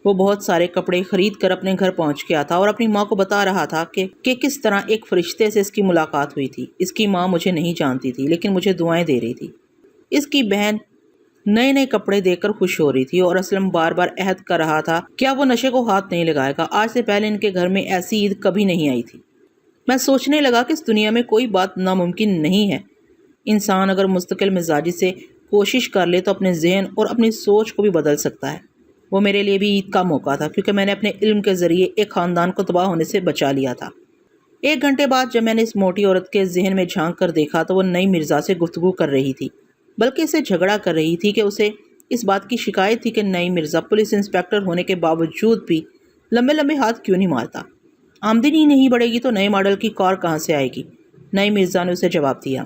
وہ بہت سارے کپڑے خرید کر اپنے گھر پہنچ گیا تھا اور اپنی ماں کو بتا رہا تھا کہ کس طرح ایک فرشتے سے اس کی ملاقات ہوئی تھی۔ اس کی ماں مجھے نہیں جانتی تھی لیکن مجھے دعائیں دے رہی تھی۔ اس کی بہن نئے نئے کپڑے دیکھ کر خوش ہو رہی تھی اور اسلم بار بار عہد کر رہا تھا کیا وہ نشے کو ہاتھ نہیں لگائے گا۔ آج سے پہلے ان کے گھر میں ایسی عید کبھی نہیں آئی تھی۔ میں سوچنے لگا کہ اس دنیا میں کوئی بات ناممکن نہیں ہے۔ انسان اگر مستقل مزاجی سے کوشش کر لے تو اپنے ذہن اور اپنی سوچ کو بھی بدل سکتا ہے۔ وہ میرے لیے بھی عید کا موقع تھا کیونکہ میں نے اپنے علم کے ذریعے ایک خاندان کو تباہ ہونے سے بچا لیا تھا۔ 1 گھنٹے بعد جب میں نے اس موٹی عورت کے ذہن میں جھانک کر دیکھا تو وہ نئی مرزا سے گفتگو کر رہی تھی، بلکہ اسے جھگڑا کر رہی تھی کہ اسے اس بات کی شکایت تھی کہ نئی مرزا پولیس انسپکٹر ہونے کے باوجود بھی لمبے لمبے ہاتھ کیوں نہیں مارتا۔ آمدنی نہیں بڑھے گی تو نئے ماڈل کی کار کہاں سے آئے گی؟ نئی مرزا نے اسے جواب دیا۔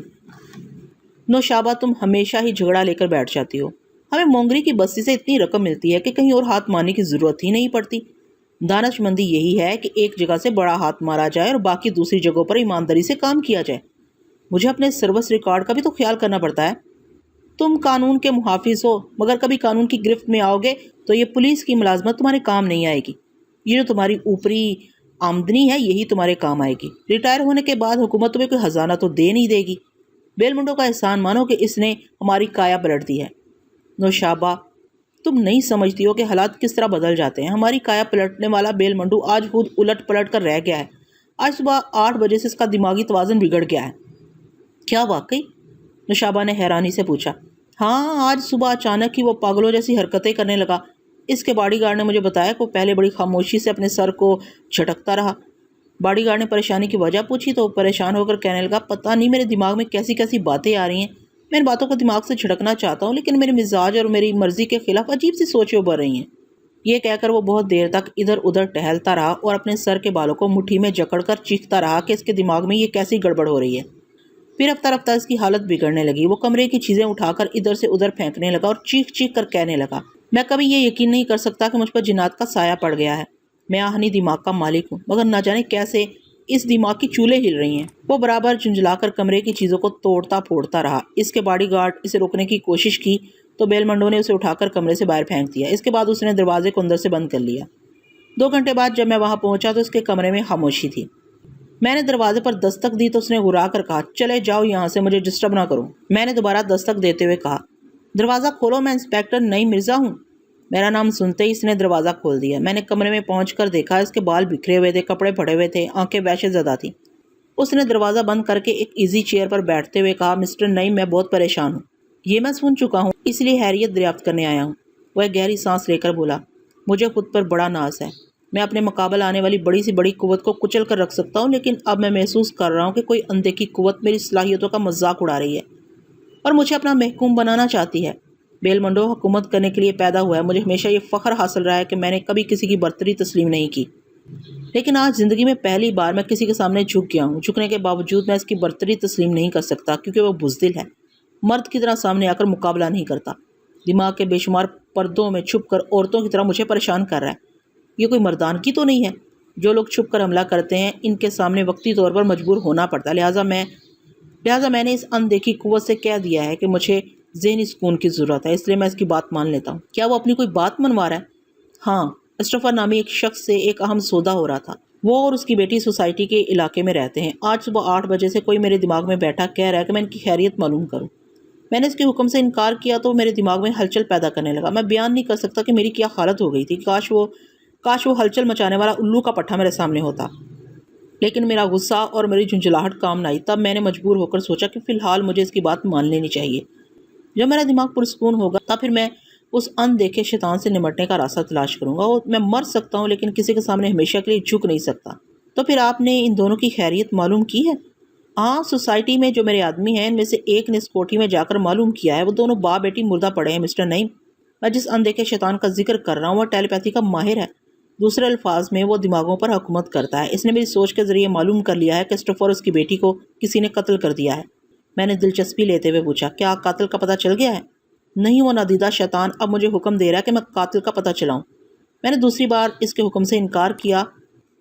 نوشابہ تم ہمیشہ ہی جھگڑا لے کر بیٹھ جاتی ہو۔ ہمیں مونگری کی بستی سے اتنی رقم ملتی ہے کہ کہیں اور ہاتھ مارنے کی ضرورت ہی نہیں پڑتی۔ دانش مندی یہی ہے کہ ایک جگہ سے بڑا ہاتھ مارا جائے اور باقی دوسری جگہوں پر ایمانداری سے کام کیا جائے۔ مجھے اپنے سروس ریکارڈ کا بھی تو خیال کرنا پڑتا ہے۔ تم قانون کے محافظ ہو مگر کبھی قانون کی گرفت میں آؤ گے تو یہ پولیس کی ملازمت تمہارے کام نہیں آئے گی۔ یہ جو تمہاری اوپری آمدنی ہے یہی تمہارے کام آئے گی۔ ریٹائر ہونے کے بعد حکومت تمہیں کوئی خزانہ تو دے نہیں دے گی۔ بیل منڈو کا احسان مانو کہ اس نے ہماری کایا پلٹ دی ہے۔ نوشابہ تم نہیں سمجھتی ہو کہ حالات کس طرح بدل جاتے ہیں۔ ہماری کایا پلٹنے والا بیل منڈو آج خود الٹ پلٹ کر رہ گیا ہے۔ آج صبح 8 بجے سے اس کا دماغی توازن بگڑ گیا ہے۔ کیا واقعی؟ نوشابہ نے حیرانی سے پوچھا۔ ہاں، آج صبح اچانک ہی وہ پاگلوں جیسی حرکتیں کرنے لگا۔ اس کے باڈی گارڈ نے مجھے بتایا کہ وہ پہلے بڑی خاموشی سے اپنے سر کو جھٹکتا رہا۔ باڈی گارڈ نے پریشانی کی وجہ پوچھی تو وہ پریشان ہو کر کہنے لگا پتہ نہیں میرے دماغ میں کیسی کیسی باتیں آ رہی ہیں۔ میں ان باتوں کو دماغ سے جھڑکنا چاہتا ہوں لیکن میرے مزاج اور میری مرضی کے خلاف عجیب سی سوچیں ابھر رہی ہیں۔ یہ کہہ کر وہ بہت دیر تک ادھر ادھر ٹہلتا رہا اور اپنے سر کے بالوں کو مٹھی میں جکڑ کر چیختا رہا کہ اس کے دماغ میں یہ کیسی گڑبڑ ہو رہی ہے۔ پھر رفتہ رفتہ اس کی حالت بگڑنے لگی۔ وہ کمرے کی چیزیں اٹھا کر ادھر سے ادھر پھینکنے لگا اور چیخ چیخ کر کہنے لگا میں کبھی یہ یقین نہیں کر سکتا کہ مجھ پر جنات کا سایہ پڑ گیا ہے۔ میں آہنی دماغ کا مالک ہوں مگر نہ جانے کیسے اس دماغ کی چولے ہل رہی ہیں۔ وہ برابر جھنجھلا کر کمرے کی چیزوں کو توڑتا پھوڑتا رہا۔ اس کے باڈی گارڈ اسے روکنے کی کوشش کی تو بیل منڈو نے اسے اٹھا کر کمرے سے باہر پھینک دیا۔ اس کے بعد اس نے دروازے کو اندر سے بند کر لیا۔ 2 گھنٹے بعد جب میں وہاں پہنچا تو اس کے کمرے میں خاموشی تھی۔ میں نے دروازے پر دستک دی تو اس نے گھرا کر کہا چلے جاؤ یہاں سے، مجھے ڈسٹرب نہ کرو۔ میں نے دوبارہ دستک دیتے ہوئے کہا دروازہ کھولو، میں انسپکٹر نئی مرزا ہوں۔ میرا نام سنتے ہی اس نے دروازہ کھول دیا۔ میں نے کمرے میں پہنچ کر دیکھا اس کے بال بکھرے ہوئے تھے، کپڑے پھٹے ہوئے تھے، آنکھیں وحشت زدہ تھیں۔ اس نے دروازہ بند کر کے ایک ایزی چیئر پر بیٹھتے ہوئے کہا مسٹر نئی میں بہت پریشان ہوں۔ یہ میں سن چکا ہوں اس لیے خیریت دریافت کرنے آیا ہوں۔ وہ ایک گہری سانس لے کر بولا مجھے خود پر بڑا ناز ہے۔ میں اپنے مقابل آنے والی بڑی سی بڑی قوت کو کچل کر رکھ سکتا ہوں لیکن اب میں محسوس کر رہا ہوں کہ کوئی اندیکھی قوت میری صلاحیتوں کا مذاق اڑا رہی ہے اور مجھے اپنا محکوم بنانا چاہتی ہے۔ بیل منڈو حکومت کرنے کے لیے پیدا ہوا ہے۔ مجھے ہمیشہ یہ فخر حاصل رہا ہے کہ میں نے کبھی کسی کی برتری تسلیم نہیں کی، لیکن آج زندگی میں پہلی بار میں کسی کے سامنے جھک گیا ہوں۔ جھکنے کے باوجود میں اس کی برتری تسلیم نہیں کر سکتا کیونکہ وہ بزدل ہے، مرد کی طرح سامنے آ کر مقابلہ نہیں کرتا، دماغ کے بے شمار پردوں میں چھپ کر عورتوں کی طرح مجھے پریشان کر رہا ہے۔ یہ کوئی مردانگی تو نہیں ہے؟ جو لوگ چھپ کر حملہ کرتے ہیں ان کے سامنے وقتی طور پر مجبور ہونا پڑتا ہے۔ لہٰذا میں نے اس اندیکھی قوت سے کہہ دیا ہے کہ مجھے ذہنی سکون کی ضرورت ہے، اس لیے میں اس کی بات مان لیتا ہوں۔ کیا وہ اپنی کوئی بات منوا رہا ہے؟ ہاں، اسٹفر نامی ایک شخص سے ایک اہم سودا ہو رہا تھا۔ وہ اور اس کی بیٹی سوسائٹی کے علاقے میں رہتے ہیں۔ آج صبح 8 بجے سے کوئی میرے دماغ میں بیٹھا کہہ رہا ہے کہ میں ان کی خیریت معلوم کروں۔ میں نے اس کے حکم سے انکار کیا تو وہ میرے دماغ میں ہلچل پیدا کرنے لگا۔ میں بیان نہیں کر سکتا کہ میری کیا حالت ہو گئی تھی۔ کاش وہ ہلچل مچانے والا الو کا پٹھا میرے سامنے ہوتا، لیکن میرا غصہ اور میری جھنجھلاہٹ کام نہ آئی۔ تب میں نے مجبور ہو کر سوچا کہ فی الحال مجھے اس کی بات مان لینی چاہیے۔ جب میرا دماغ پرسکون ہوگا تب پھر میں اس اندیکھے شیطان سے نمٹنے کا راستہ تلاش کروں گا۔ میں مر سکتا ہوں لیکن کسی کے سامنے ہمیشہ کے لیے جھک نہیں سکتا۔ تو پھر آپ نے ان دونوں کی خیریت معلوم کی ہے؟ ہاں، سوسائٹی میں جو میرے آدمی ہیں ان میں سے ایک نے اس کوٹھی میں جا کر معلوم کیا ہے۔ وہ دونوں باپ بیٹی مردہ پڑے ہیں مسٹر نعیم۔ میں جس اندیکھے شیطان کا ذکر کر رہا ہوں وہ ٹیلی پیتھی کا ماہر ہے۔ دوسرے الفاظ میں وہ دماغوں پر حکومت کرتا ہے۔ اس نے میری سوچ کے ذریعے معلوم کر لیا ہے کہ اسٹفر اور اس کی بیٹی کو کسی نے قتل کر دیا ہے۔ میں نے دلچسپی لیتے ہوئے پوچھا کیا قاتل کا پتہ چل گیا ہے؟ نہیں، وہ نادیدہ شیطان اب مجھے حکم دے رہا ہے کہ میں قاتل کا پتہ چلاؤں۔ میں نے دوسری بار اس کے حکم سے انکار کیا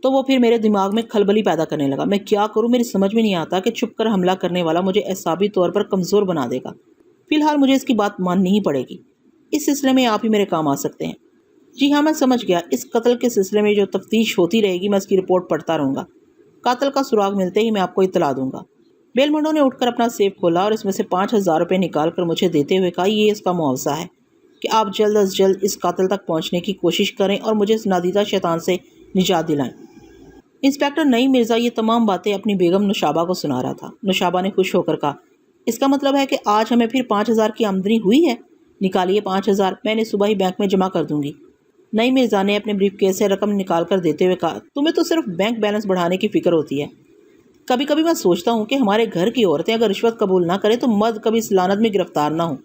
تو وہ پھر میرے دماغ میں کھلبلی پیدا کرنے لگا۔ میں کیا کروں؟ میری سمجھ میں نہیں آتا کہ چھپ کر حملہ کرنے والا مجھے اعصابی طور پر کمزور بنا دے گا۔ فی الحال مجھے اس کی بات ماننی ہی پڑے گی۔ اس سلسلے میں آپ ہی میرے کام آ سکتے ہیں۔ جی ہاں، میں سمجھ گیا۔ اس قتل کے سلسلے میں جو تفتیش ہوتی رہے گی میں اس کی رپورٹ پڑھتا رہوں گا۔ قاتل کا سراغ ملتے ہی میں آپ کو اطلاع دوں گا۔ بیل منڈو نے اٹھ کر اپنا سیف کھولا اور اس میں سے 5,000 روپے نکال کر مجھے دیتے ہوئے کہا، یہ اس کا معاوضہ ہے کہ آپ جلد از جلد اس قاتل تک پہنچنے کی کوشش کریں اور مجھے اس نادیدہ شیطان سے نجات دلائیں۔ انسپکٹر نعیم مرزا یہ تمام باتیں اپنی بیگم نوشابہ کو سنا رہا تھا۔ نوشابہ نے خوش ہو کر کہا، اس کا مطلب ہے کہ آج ہمیں پھر 5,000 کی آمدنی ہوئی ہے؟ نکالیے 5,000، میں نے صبح ہی بینک میں جمع کر دوں گی۔ نعیم مرزا نے اپنے بریف کیس سے رقم نکال کر دیتے ہوئے کہا، تمہیں تو صرف بینک بیلنس بڑھانے کی فکر ہوتی ہے۔ کبھی کبھی میں سوچتا ہوں کہ ہمارے گھر کی عورتیں اگر رشوت قبول نہ کریں تو مرد کبھی اس لعنت میں گرفتار نہ ہوں۔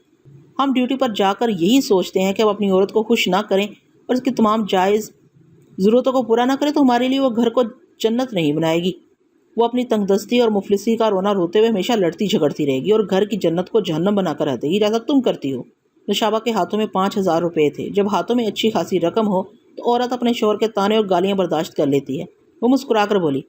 ہم ڈیوٹی پر جا کر یہی سوچتے ہیں کہ اب اپنی عورت کو خوش نہ کریں اور اس کی تمام جائز ضرورتوں کو پورا نہ کریں تو ہمارے لیے وہ گھر کو جنت نہیں بنائے گی۔ وہ اپنی تنگ دستی اور مفلسی کا رونا روتے ہوئے ہمیشہ لڑتی جھگڑتی رہے گی اور گھر کی جنت کو جہنم بنا کر رہ دے گی، جیسا تم کرتی ہو۔ نوشابہ کے ہاتھوں میں 5,000 روپے تھے۔ جب ہاتھوں میں اچھی خاصی رقم ہو تو عورت اپنے شوہر کے طعنے اور گالیاں برداشت کر لیتی ہے۔ وہ مسکرا کر بولی،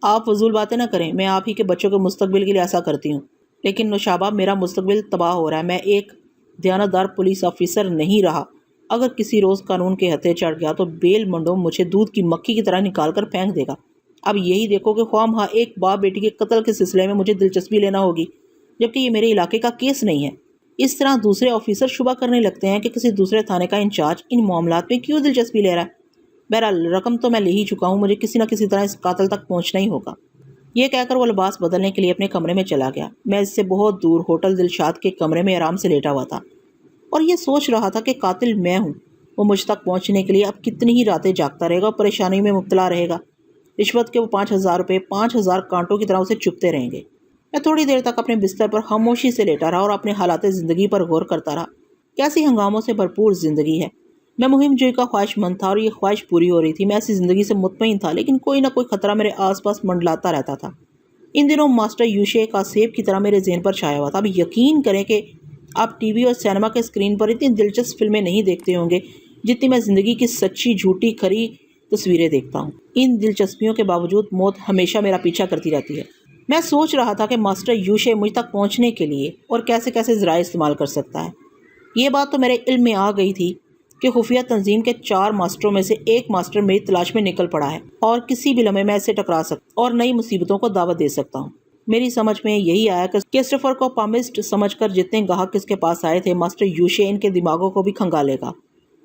آپ فضول باتیں نہ کریں، میں آپ ہی کے بچوں کے مستقبل کے لیے ایسا کرتی ہوں، لیکن نوشابہ میرا مستقبل تباہ ہو رہا ہے۔ میں ایک دیانتدار پولیس آفیسر نہیں رہا۔ اگر کسی روز قانون کے ہتھے چڑھ گیا تو بیل منڈو مجھے دودھ کی مکھی کی طرح نکال کر پھینک دے گا۔ اب یہی دیکھو کہ خواہ مخواہ ایک باپ بیٹی کے قتل کے سلسلے میں مجھے دلچسپی لینا ہوگی، جبکہ یہ میرے علاقے کا کیس نہیں ہے۔ اس طرح دوسرے آفیسر شبہ کرنے لگتے ہیں کہ کسی دوسرے تھانے کا انچارج ان معاملات میں کیوں دلچسپی لے رہا ہے۔ بہرحال رقم تو میں لے ہی چکا ہوں، مجھے کسی نہ کسی طرح اس قاتل تک پہنچنا ہی ہوگا۔ یہ کہہ کر وہ لباس بدلنے کے لیے اپنے کمرے میں چلا گیا۔ میں اس سے بہت دور ہوٹل دلشاد کے کمرے میں آرام سے لیٹا ہوا تھا اور یہ سوچ رہا تھا کہ قاتل میں ہوں۔ وہ مجھ تک پہنچنے کے لیے اب کتنی ہی راتیں جاگتا رہے گا اور پریشانی میں مبتلا رہے گا۔ رشوت کے وہ 5,000 روپے 5,000 کانٹوں کی طرح اسے چبھتے رہیں گے۔ میں تھوڑی دیر تک اپنے بستر پر خاموشی سے لیٹا رہا اور اپنے حالات زندگی پر غور کرتا رہا۔ کیسی ہنگاموں سے بھرپور زندگی ہے۔ میں مہم جوئی کا خواہش مند تھا اور یہ خواہش پوری ہو رہی تھی۔ میں ایسی زندگی سے مطمئن تھا، لیکن کوئی نہ کوئی خطرہ میرے آس پاس منڈلاتا رہتا تھا۔ ان دنوں ماسٹر یوشے کا سیب کی طرح میرے ذہن پر چھایا ہوا تھا۔ اب یقین کریں کہ آپ ٹی وی اور سینما کے اسکرین پر اتنی دلچسپ فلمیں نہیں دیکھتے ہوں گے جتنی میں زندگی کی سچی جھوٹی کھری تصویریں دیکھتا ہوں۔ ان دلچسپیوں کے باوجود موت ہمیشہ میرا پیچھا کرتی رہتی ہے۔ میں سوچ رہا تھا کہ ماسٹر یوشے مجھ تک پہنچنے کے لیے اور کیسے کیسے ذرائع استعمال کر سکتا ہے۔ یہ بات تو میرے علم میں آ گئی تھی کہ خفیہ تنظیم کے 4 ماسٹروں میں سے ایک ماسٹر میری تلاش میں نکل پڑا ہے اور کسی بھی لمحے میں اس سے ٹکرا سکتا اور نئی مصیبتوں کو دعوت دے سکتا ہوں۔ میری سمجھ میں یہی آیا کہ کرسٹوفر کو پامسٹ سمجھ کر جتنے گاہک اس کے پاس آئے تھے، ماسٹر یوشے ان کے دماغوں کو بھی کھنگالے گا۔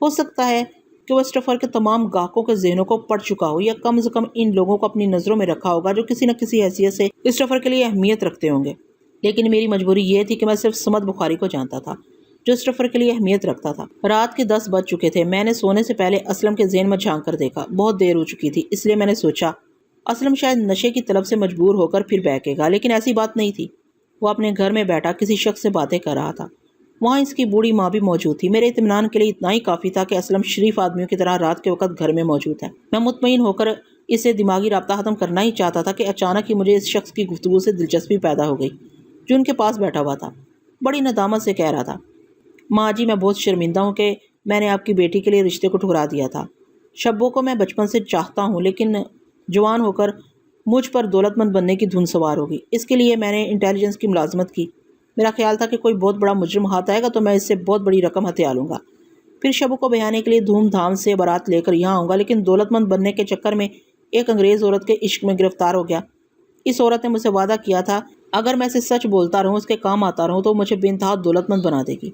ہو سکتا ہے کہ وہ کرسٹوفر کے تمام گاہکوں کے ذہنوں کو پڑھ چکا ہو یا کم از کم ان لوگوں کو اپنی نظروں میں رکھا ہوگا جو کسی نہ کسی حیثیت سے کرسٹوفر کے لیے اہمیت رکھتے ہوں گے۔ لیکن میری مجبوری یہ تھی کہ میں صرف صمد بخاری کو جانتا تھا جو کرسٹوفر کے لیے اہمیت رکھتا تھا۔ رات کے 10 بج چکے تھے۔ میں نے سونے سے پہلے اسلم کے ذہن میں جھانک کر دیکھا۔ بہت دیر ہو چکی تھی، اس لیے میں نے سوچا اسلم شاید نشے کی طلب سے مجبور ہو کر پھر بہکے گا، لیکن ایسی بات نہیں تھی۔ وہ اپنے گھر میں بیٹھا کسی شخص سے باتیں کر رہا تھا۔ وہاں اس کی بوڑھی ماں بھی موجود تھی۔ میرے اطمینان کے لیے اتنا ہی کافی تھا کہ اسلم شریف آدمیوں کی طرح رات کے وقت گھر میں موجود ہے۔ میں مطمئن ہو کر اسے دماغی رابطہ ختم کرنا ہی چاہتا تھا کہ اچانک ہی مجھے اس شخص کی گفتگو سے دلچسپی پیدا ہو گئی جو ان کے پاس بیٹھا ہوا تھا۔ بڑی ندامت سے کہہ رہا تھا، ماں جی میں بہت شرمندہ ہوں کہ میں نے آپ کی بیٹی کے لیے رشتے کو ٹھکرا دیا تھا۔ شبوں کو میں بچپن سے چاہتا ہوں، لیکن جوان ہو کر مجھ پر دولت مند بننے کی دھن سوار ہوگی۔ اس کے لیے میں نے انٹیلیجنس کی ملازمت کی۔ میرا خیال تھا کہ کوئی بہت بڑا مجرم ہاتھ آئے گا تو میں اس سے بہت بڑی رقم ہتھیا لوں گا، پھر شبوں کو بہانے کے لیے دھوم دھام سے بارات لے کر یہاں آؤں گا۔ لیکن دولت مند بننے کے چکر میں ایک انگریز عورت کے عشق میں گرفتار ہو گیا۔ اس عورت نے مجھ سے وعدہ کیا تھا اگر میں اسے سچ بولتا رہوں، اس کے کام آتا رہوں تو مجھے بے انتہا دولت مند بنا دے گی۔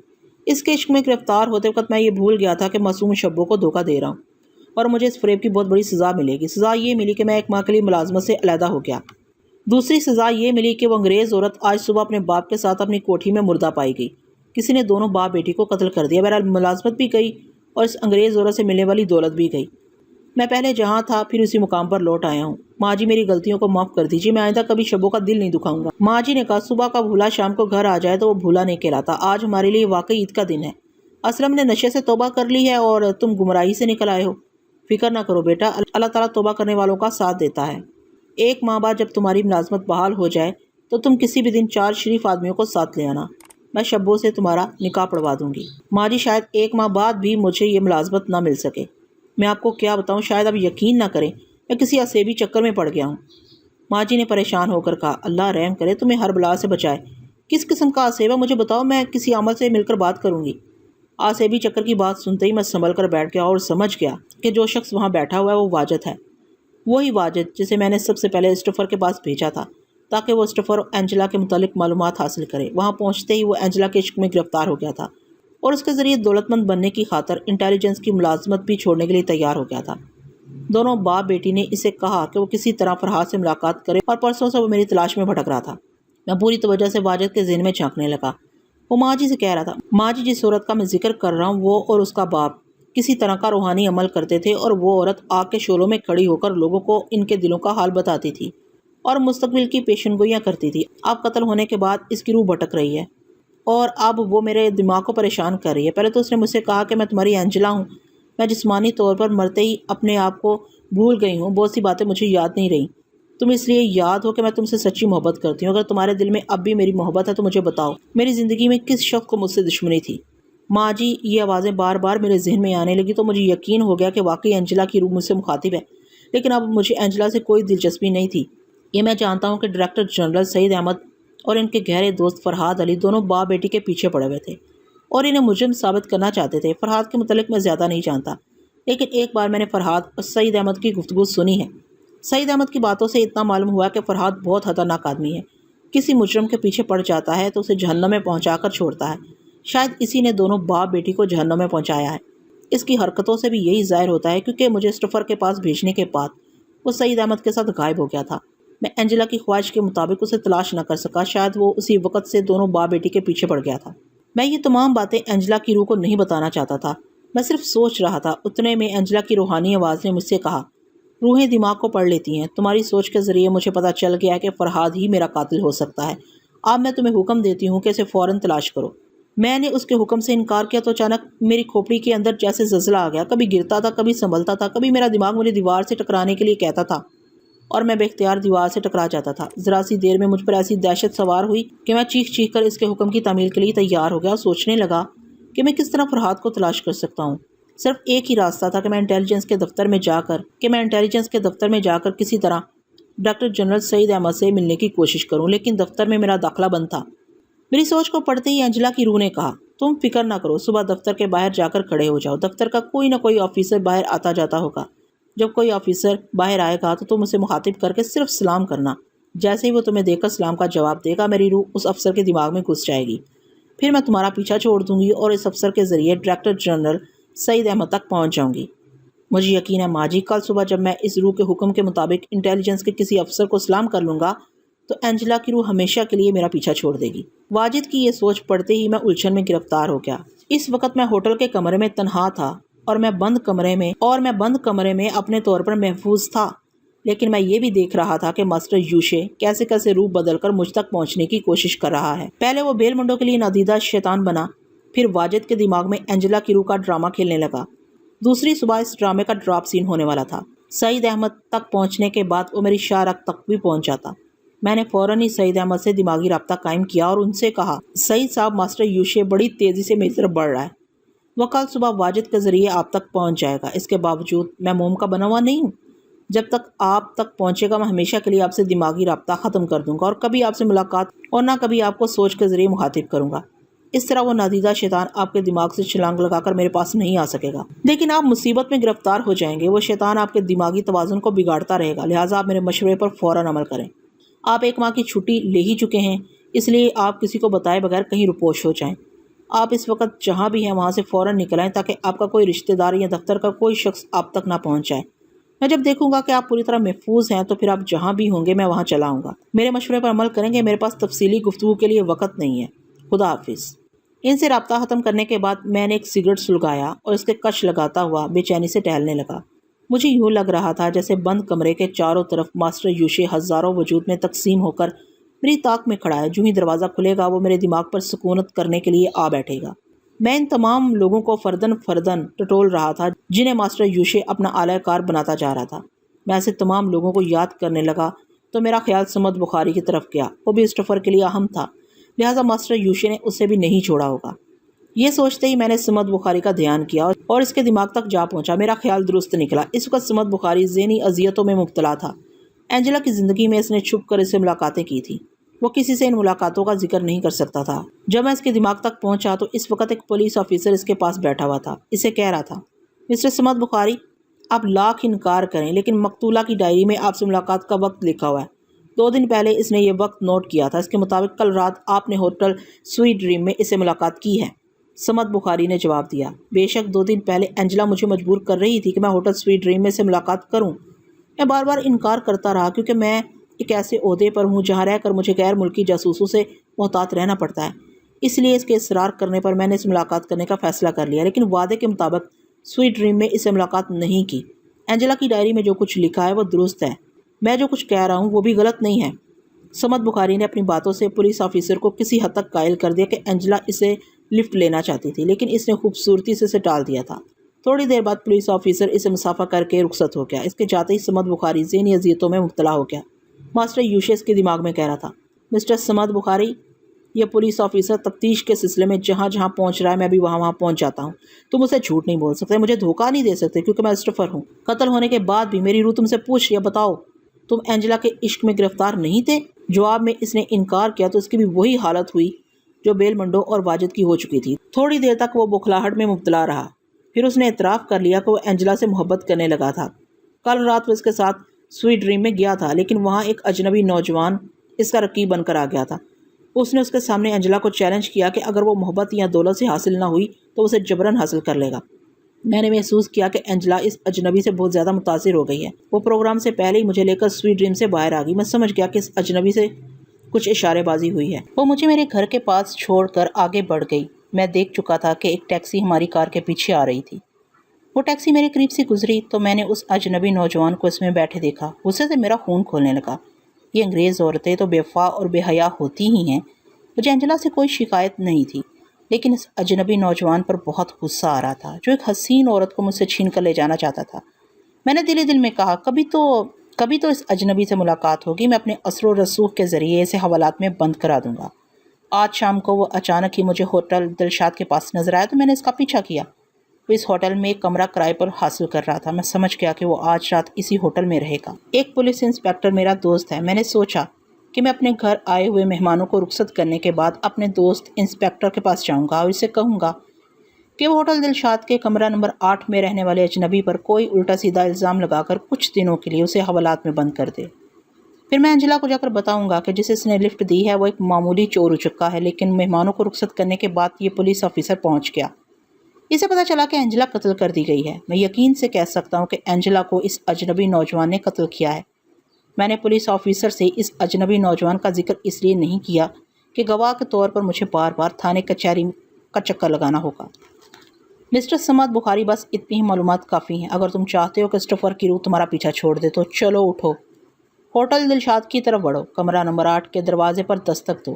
اس کے عشق میں گرفتار ہوتے وقت میں یہ بھول گیا تھا کہ معصوم شبوں کو دھوکہ دے رہا ہوں اور مجھے اس فریب کی بہت بڑی سزا ملے گی۔ سزا یہ ملی کہ میں ایک ماہ کے لیے ملازمت سے علیحدہ ہو گیا۔ دوسری سزا یہ ملی کہ وہ انگریز عورت آج صبح اپنے باپ کے ساتھ اپنی کوٹھی میں مردہ پائی گئی۔ کسی نے دونوں باپ بیٹی کو قتل کر دیا۔ بہرحال ملازمت بھی گئی اور اس انگریز عورت سے ملنے والی دولت بھی گئی۔ میں پہلے جہاں تھا پھر اسی مقام پر لوٹ آیا ہوں۔ ماں جی میری غلطیوں کو معاف کر دیجیے، میں آئندہ کبھی شبوں کا دل نہیں دکھاؤں گا۔ ماں جی نے کہا، صبح کا بھولا شام کو گھر آ جائے تو وہ بھولا نہیں کہلاتا۔ آج ہمارے لیے واقعی عید کا دن ہے۔ اسلم نے نشے سے توبہ کر لی ہے اور تم گمراہی سے نکل آئے ہو۔ فکر نہ کرو بیٹا، اللہ تعالیٰ توبہ کرنے والوں کا ساتھ دیتا ہے۔ ایک ماہ بعد جب تمہاری ملازمت بحال ہو جائے تو تم کسی بھی دن 4 شریف آدمیوں کو ساتھ لے آنا، میں شبوں سے تمہارا نکاح پڑھوا دوں گی۔ ماں جی شاید 1 ماہ بعد بھی مجھے یہ ملازمت نہ مل سکے۔ میں آپ کو کیا بتاؤں، شاید اب یقین نہ کریں میں کسی اسیبی چکر میں پڑ گیا ہوں۔ ماں جی نے پریشان ہو کر کہا، اللہ رحم کرے تمہیں ہر بلا سے بچائے۔ کس قسم کا اسیب ہے مجھے بتاؤ، میں کسی عمل سے مل کر بات کروں گی۔ آسیبی چکر کی بات سنتے ہی میں سنبھل کر بیٹھ گیا اور سمجھ گیا کہ جو شخص وہاں بیٹھا ہوا ہے وہ واجد ہے، وہی واجد جسے میں نے سب سے پہلے اسٹفر کے پاس بھیجا تھا تاکہ وہ اسٹفر اور اینجلا کے متعلق معلومات حاصل کرے۔ وہاں پہنچتے ہی وہ اینجلا کے عشق میں گرفتار ہو گیا تھا اور اس کے ذریعے دولت مند بننے کی خاطر انٹیلیجنس کی ملازمت بھی چھوڑنے کے لیے تیار ہو گیا تھا۔ دونوں باپ بیٹی نے اسے کہا کہ وہ کسی طرح فرحاد سے ملاقات کرے اور پرسوں سے وہ میری تلاش میں بھٹک رہا تھا۔ میں پوری توجہ سے واجد کے ذہن میں جھانکنے لگا۔ وہ ماں جی سے کہہ رہا تھا، ماں جی جس عورت کا میں ذکر کر رہا ہوں وہ اور اس کا باپ کسی طرح کا روحانی عمل کرتے تھے، اور وہ عورت آگ کے شعلوں میں کھڑی ہو کر لوگوں کو ان کے دلوں کا حال بتاتی تھی اور مستقبل کی پیشن گوئیاں کرتی تھی۔ اب قتل ہونے کے بعد اس کی روح بھٹک رہی ہے اور اب وہ میرے دماغ کو پریشان کر رہی ہے۔ پہلے تو اس نے مجھ سے کہا کہ میں تمہاری اینجلا ہوں، میں جسمانی طور پر مرتے ہی اپنے آپ کو بھول گئی ہوں، بہت سی باتیں مجھے یاد نہیں رہیں۔ تم اس لیے یاد ہو کہ میں تم سے سچی محبت کرتی ہوں۔ اگر تمہارے دل میں اب بھی میری محبت ہے تو مجھے بتاؤ، میری زندگی میں کس شخص کو مجھ سے دشمنی تھی؟ ماں جی یہ آوازیں بار بار میرے ذہن میں آنے لگی تو مجھے یقین ہو گیا کہ واقعی اینجلا کی روح مجھ سے مخاطب ہے، لیکن اب مجھے اینجلا سے کوئی دلچسپی نہیں تھی۔ یہ میں جانتا ہوں کہ ڈائریکٹر جنرل سعید احمد اور ان کے گہرے دوست فرحاد علی دونوں باپ بیٹی کے پیچھے پڑے ہوئے تھے اور انہیں مجرم ثابت کرنا چاہتے تھے۔ فرحاد کے متعلق میں زیادہ نہیں جانتا، لیکن ایک بار میں نے فرحاد اور سعید احمد کی گفتگو سنی ہے۔ سعید احمد کی باتوں سے اتنا معلوم ہوا کہ فرحاد بہت خطرناک آدمی ہے، کسی مجرم کے پیچھے پڑ جاتا ہے تو اسے جہنم میں پہنچا کر چھوڑتا ہے۔ شاید اسی نے دونوں باپ بیٹی کو جہنم میں پہنچایا ہے۔ اس کی حرکتوں سے بھی یہی ظاہر ہوتا ہے، کیونکہ مجھے اسٹفر کے پاس بھیجنے کے بعد وہ سعید احمد کے ساتھ غائب ہو گیا تھا۔ میں اینجلا کی خواہش کے مطابق اسے تلاش نہ کر سکا، شاید وہ اسی وقت سے دونوں باپ بیٹی کے پیچھے پڑ گیا تھا۔ میں یہ تمام باتیں اینجلا کی روح کو نہیں بتانا چاہتا تھا، میں صرف سوچ رہا تھا۔ اتنے میں اینجلا کی روحانی آواز نے مجھ سے کہا، روحیں دماغ کو پڑھ لیتی ہیں، تمہاری سوچ کے ذریعے مجھے پتہ چل گیا ہے کہ فرحاد ہی میرا قاتل ہو سکتا ہے۔ اب میں تمہیں حکم دیتی ہوں کہ اسے فوراً تلاش کرو۔ میں نے اس کے حکم سے انکار کیا تو اچانک میری کھوپڑی کے اندر جیسے زلزلہ آ گیا، کبھی گرتا تھا، کبھی سنبھلتا تھا، کبھی میرا دماغ مجھے دیوار سے ٹکرانے کے لیے کہتا تھا اور میں بے اختیار دیوار سے ٹکرا جاتا تھا۔ ذرا سی دیر میں مجھ پر ایسی دہشت سوار ہوئی کہ میں چیخ چیخ کر اس کے حکم کی تعمیل کے لیے تیار ہو گیا اور سوچنے لگا کہ میں کس طرح فرحاد کو تلاش کر سکتا ہوں۔ صرف ایک ہی راستہ تھا کہ میں انٹیلیجنس کے دفتر میں جا کر کسی طرح ڈاکٹر جنرل سعید احمد سے ملنے کی کوشش کروں، لیکن دفتر میں میرا داخلہ بند تھا۔ میری سوچ کو پڑھتے ہی اینجلا کی روح نے کہا، تم فکر نہ کرو، صبح دفتر کے باہر جا کر کھڑے ہو جاؤ، دفتر کا کوئی نہ کوئی آفیسر باہر آتا جاتا ہوگا، جب کوئی آفیسر باہر آئے گا تو تم اسے مخاطب کر کے صرف سلام کرنا، جیسے ہی وہ تمہیں دیکھ کر سلام کا جواب دے گا میری روح اس افسر کے دماغ میں گھس جائے گی، پھر میں تمہارا پیچھا چھوڑ دوں گی اور اس افسر کے ذریعے ڈائریکٹر جنرل سعید احمد تک پہنچ جاؤں گی۔ مجھے یقین ہے ماں جی، کل صبح جب میں اس روح کے حکم کے مطابق انٹیلیجنس کے کسی افسر کو سلام کر لوں گا تو اینجلا کی روح ہمیشہ کے لیے میرا پیچھا چھوڑ دے گی۔ واجد کی یہ سوچ پڑھتے ہی میں الجھن میں گرفتار ہو گیا۔ اس وقت میں ہوٹل کے کمرے میں تنہا تھا اور میں بند کمرے میں اپنے طور پر محفوظ تھا، لیکن میں یہ بھی دیکھ رہا تھا کہ ماسٹر یوشے کیسے کیسے روح بدل کر مجھ تک پہنچنے کی کوشش کر رہا ہے۔ پہلے وہ بیل منڈوں کے لیے نادیدہ شیطان بنا، پھر واجد کے دماغ میں اینجلا کی روح کا ڈرامہ کھیلنے لگا۔ دوسری صبح اس ڈرامے کا ڈراپ سین ہونے والا تھا۔ سعید احمد تک پہنچنے کے بعد وہ میری شاہ رگ تک بھی پہنچ جاتا۔ میں نے فوراً ہی سعید احمد سے دماغی رابطہ قائم کیا اور ان سے کہا، سعید صاحب، ماسٹر یوشے بڑی تیزی سے میری طرف بڑھ رہا ہے، وہ کل صبح واجد کے ذریعے آپ تک پہنچ جائے گا۔ اس کے باوجود میں موم کا بنا ہوا نہیں ہوں، جب تک آپ تک پہنچے گا میں ہمیشہ کے لیے آپ سے دماغی رابطہ ختم کر دوں گا اور کبھی آپ سے ملاقات اور نہ کبھی آپ کو سوچ کے ذریعے مخاطب کروں گا۔ اس طرح وہ نادیدہ شیطان آپ کے دماغ سے چھلانگ لگا کر میرے پاس نہیں آ سکے گا، لیکن آپ مصیبت میں گرفتار ہو جائیں گے۔ وہ شیطان آپ کے دماغی توازن کو بگاڑتا رہے گا، لہٰذا آپ میرے مشورے پر فوراً عمل کریں۔ آپ 1 ماہ کی چھٹی لے ہی چکے ہیں، اس لیے آپ کسی کو بتائے بغیر کہیں روپوش ہو جائیں۔ آپ اس وقت جہاں بھی ہیں وہاں سے فوراً نکل آئیں تاکہ آپ کا کوئی رشتہ دار یا دفتر کا کوئی شخص آپ تک نہ پہنچ جائے۔ میں جب دیکھوں گا کہ آپ پوری طرح محفوظ ہیں تو پھر آپ جہاں بھی ہوں گے میں وہاں چلا آؤں گا۔ میرے مشورے پر عمل کریں گے، میرے پاس تفصیلی گفتگو کے لیے وقت نہیں ہے۔ خدا حافظ۔ ان سے رابطہ ختم کرنے کے بعد میں نے ایک سگریٹ سلگایا اور اس کے کش لگاتا ہوا بے چینی سے ٹہلنے لگا۔ مجھے یوں لگ رہا تھا جیسے بند کمرے کے چاروں طرف ماسٹر یوشے ہزاروں وجود میں تقسیم ہو کر میری طاق میں کھڑا ہے۔ جو ہی دروازہ کھلے گا وہ میرے دماغ پر سکونت کرنے کے لیے آ بیٹھے گا۔ میں ان تمام لوگوں کو فردن ٹٹول رہا تھا جنہیں ماسٹر یوشے اپنا اعلی کار بناتا جا رہا تھا۔ میں ایسے تمام لوگوں کو یاد کرنے لگا تو میرا خیال سمد بخاری کی طرف گیا۔ وہ بھی اسٹفر کے لیے اہم تھا، لہٰذا ماسٹر یوشے نے اسے بھی نہیں چھوڑا ہوگا۔ یہ سوچتے ہی میں نے سمد بخاری کا دھیان کیا اور اس کے دماغ تک جا پہنچا۔ میرا خیال درست نکلا۔ اس وقت سمد بخاری ذہنی اذیتوں میں مبتلا تھا۔ اینجلا کی زندگی میں اس نے چھپ کر اس سے ملاقاتیں کی تھی۔ وہ کسی سے ان ملاقاتوں کا ذکر نہیں کر سکتا تھا۔ جب میں اس کے دماغ تک پہنچا تو اس وقت ایک پولیس آفیسر اس کے پاس بیٹھا ہوا تھا۔ اسے کہہ رہا تھا، مسٹر سمد بخاری، آپ لاکھ انکار کریں لیکن مقتولہ کی ڈائری میں آپ سے ملاقات کا وقت لکھا ہوا ہے۔ 2 دن پہلے اس نے یہ وقت نوٹ کیا تھا۔ اس کے مطابق کل رات آپ نے ہوٹل سویٹ ڈریم میں اس سے ملاقات کی ہے۔ سمد بخاری نے جواب دیا، بے شک 2 دن پہلے اینجلا مجھے مجبور کر رہی تھی کہ میں ہوٹل سویٹ ڈریم میں سے ملاقات کروں۔ میں بار بار انکار کرتا رہا کیونکہ میں ایک ایسے عہدے پر ہوں جہاں رہ کر مجھے غیر ملکی جاسوسوں سے محتاط رہنا پڑتا ہے۔ اس لیے اس کے اصرار کرنے پر میں نے اس ملاقات کرنے کا فیصلہ کر لیا، لیکن وعدے کے مطابق سویٹ ڈریم میں اس سے ملاقات نہیں کی۔ اینجلا کی ڈائری میں جو کچھ لکھا ہے وہ درست ہے، میں جو کچھ کہہ رہا ہوں وہ بھی غلط نہیں ہے۔ سمد بخاری نے اپنی باتوں سے پولیس آفیسر کو کسی حد تک قائل کر دیا کہ اینجلا اسے لفٹ لینا چاہتی تھی، لیکن اس نے خوبصورتی سے اسے ٹال دیا تھا۔ تھوڑی دیر بعد پولیس آفیسر اسے مسافہ کر کے رخصت ہو گیا۔ اس کے جاتے ہی سمد بخاری ذہنی اذیتوں میں مبتلا ہو گیا۔ ماسٹر یوشیس کے دماغ میں کہہ رہا تھا، مسٹر سمد بخاری، یہ پولیس آفیسر تفتیش کے سلسلے میں جہاں جہاں پہنچ رہا ہے میں بھی وہاں پہنچ جاتا ہوں۔ تم اسے جھوٹ نہیں بول سکتے، مجھے دھوکہ نہیں دے سکتے کیونکہ میں اسٹفر ہوں۔ قتل ہونے کے بعد بھی میری روح تم سے پوچھ رہی ہے، بتاؤ تم اینجلا کے عشق میں گرفتار نہیں تھے؟ جواب میں اس نے انکار کیا تو اس کی بھی وہی حالت ہوئی جو بیل منڈو اور واجد کی ہو چکی تھی۔ تھوڑی دیر تک وہ بوکھلاہٹ میں مبتلا رہا، پھر اس نے اعتراف کر لیا کہ وہ اینجلا سے محبت کرنے لگا تھا۔ کل رات وہ اس کے ساتھ سویٹ ڈریم میں گیا تھا، لیکن وہاں ایک اجنبی نوجوان اس کا رقیب بن کر آ گیا تھا۔ اس نے اس کے سامنے اینجلا کو چیلنج کیا کہ اگر وہ محبت یا دولت سے حاصل نہ ہوئی تو اسے جبراً حاصل کر لے گا۔ میں نے محسوس کیا کہ اینجلا اس اجنبی سے بہت زیادہ متاثر ہو گئی ہے۔ وہ پروگرام سے پہلے ہی مجھے لے کر سویٹ ڈریم سے باہر آ گئی۔ میں سمجھ گیا کہ اس اجنبی سے کچھ اشارے بازی ہوئی ہے۔ وہ مجھے میرے گھر کے پاس چھوڑ کر آگے بڑھ گئی۔ میں دیکھ چکا تھا کہ ایک ٹیکسی ہماری کار کے پیچھے آ رہی تھی۔ وہ ٹیکسی میرے قریب سے گزری تو میں نے اس اجنبی نوجوان کو اس میں بیٹھے دیکھا۔ غصے سے میرا خون کھولنے لگا۔ یہ انگریز عورتیں تو بے وفا اور بے حیا ہوتی ہی ہیں۔ مجھے اینجلا سے کوئی شکایت نہیں تھی، لیکن اس اجنبی نوجوان پر بہت غصہ آ رہا تھا جو ایک حسین عورت کو مجھ سے چھین کر لے جانا چاہتا تھا۔ میں نے دل میں کہا، کبھی تو اس اجنبی سے ملاقات ہوگی، میں اپنے اثر و رسوخ کے ذریعے اسے حوالات میں بند کرا دوں گا۔ آج شام کو وہ اچانک ہی مجھے ہوٹل دلشاد کے پاس نظر آیا تو میں نے اس کا پیچھا کیا۔ وہ اس ہوٹل میں ایک کمرہ کرائے پر حاصل کر رہا تھا۔ میں سمجھ گیا کہ وہ آج رات اسی ہوٹل میں رہے گا۔ ایک پولیس انسپیکٹر میرا دوست ہے۔ میں نے سوچا کہ میں اپنے گھر آئے ہوئے مہمانوں کو رخصت کرنے کے بعد اپنے دوست انسپیکٹر کے پاس جاؤں گا اور اسے کہوں گا کہ وہ ہوٹل دلشاد کے کمرہ نمبر 8 میں رہنے والے اجنبی پر کوئی الٹا سیدھا الزام لگا کر کچھ دنوں کے لیے اسے حوالات میں بند کر دے۔ پھر میں اینجلا کو جا کر بتاؤں گا کہ جسے اس نے لفٹ دی ہے وہ ایک معمولی چور اچکا ہے، لیکن مہمانوں کو رخصت کرنے کے بعد یہ پولیس آفیسر پہنچ گیا۔ اسے پتہ چلا کہ اینجلا قتل کر دی گئی ہے۔ میں یقین سے کہہ سکتا ہوں کہ اینجلا کو اس اجنبی نوجوان نے قتل کیا ہے۔ میں نے پولیس آفیسر سے اس اجنبی نوجوان کا ذکر اس لیے نہیں کیا کہ گواہ کے طور پر مجھے بار بار تھانے کچہری کا چکر لگانا ہوگا۔ مسٹر سمد بخاری، بس اتنی ہی معلومات کافی ہیں۔ اگر تم چاہتے ہو کہ اسٹفر کی روح تمہارا پیچھا چھوڑ دے تو چلو اٹھو، ہوٹل دلشاد کی طرف بڑھو، کمرہ نمبر 8 کے دروازے پر دستک دو۔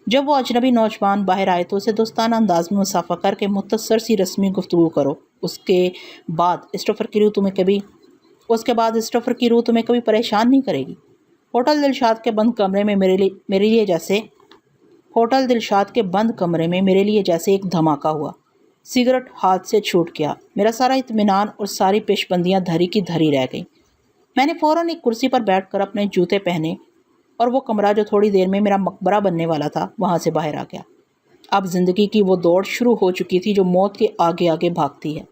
جب وہ اجنبی نوجوان باہر آئے تو اسے دوستانہ انداز میں مسافہ کر کے مختصر سی رسمی گفتگو کرو۔ اس کے بعد اسٹفر کی روح تمہیں کبھی پریشان نہیں کرے گی۔ ہوٹل دلشاد کے بند کمرے میں میرے لیے جیسے ایک دھماکہ ہوا۔ سگریٹ ہاتھ سے چھوٹ گیا۔ میرا سارا اطمینان اور ساری پیش بندیاں دھری کی دھری رہ گئیں۔ میں نے فوراً ایک کرسی پر بیٹھ کر اپنے جوتے پہنے اور وہ کمرہ جو تھوڑی دیر میں میرا مقبرہ بننے والا تھا وہاں سے باہر آ گیا۔ اب زندگی کی وہ دوڑ شروع ہو چکی تھی جو موت کے آگے آگے بھاگتی ہے۔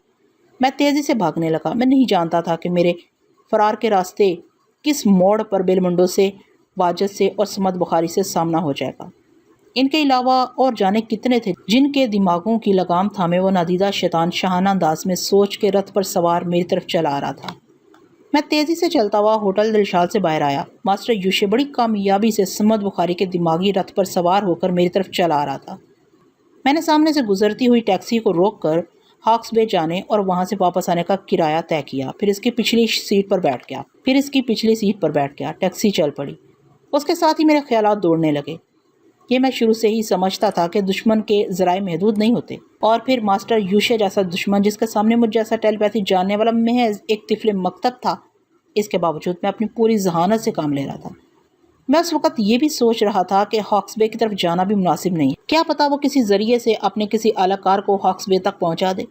میں تیزی سے بھاگنے لگا۔ میں نہیں جانتا تھا کہ میرے فرار کے راستے کس موڑ پر بیل منڈو سے، واجد سے اور سمد بخاری سے سامنا ہو جائے گا۔ ان کے علاوہ اور جانے کتنے تھے جن کے دماغوں کی لگام تھامے وہ نادیدہ شیطان شاہانہ انداز میں سوچ کے رتھ پر سوار میری طرف چلا آ رہا تھا۔ میں تیزی سے چلتا ہوا ہوٹل دلشاد سے باہر آیا۔ ماسٹر یوشے بڑی کامیابی سے سمد بخاری کے دماغی رتھ پر سوار ہو کر میری طرف چلا آ رہا تھا۔ میں نے سامنے سے گزرتی ہوئی ٹیکسی کو روک کر ہاکس بے جانے اور وہاں سے واپس آنے کا کرایہ طے کیا، پھر اس کی پچھلی سیٹ پر بیٹھ گیا۔ ٹیکسی چل پڑی۔ اس کے ساتھ ہی میرے خیالات دوڑنے لگے۔ یہ میں شروع سے ہی سمجھتا تھا کہ دشمن کے ذرائع محدود نہیں ہوتے، اور پھر ماسٹر یوشے جیسا دشمن جس کے سامنے مجھ جیسا ٹیلی پیتھی جاننے والا محض ایک طفل مکتب تھا، اس کے باوجود میں اپنی پوری ذہانت سے کام لے رہا تھا۔ میں اس وقت یہ بھی سوچ رہا تھا کہ ہاکس بے کی طرف جانا بھی مناسب نہیں ہے۔ کیا پتا وہ کسی ذریعے سے اپنے کسی اعلی کار کو ہاکس بے تک پہنچا دے،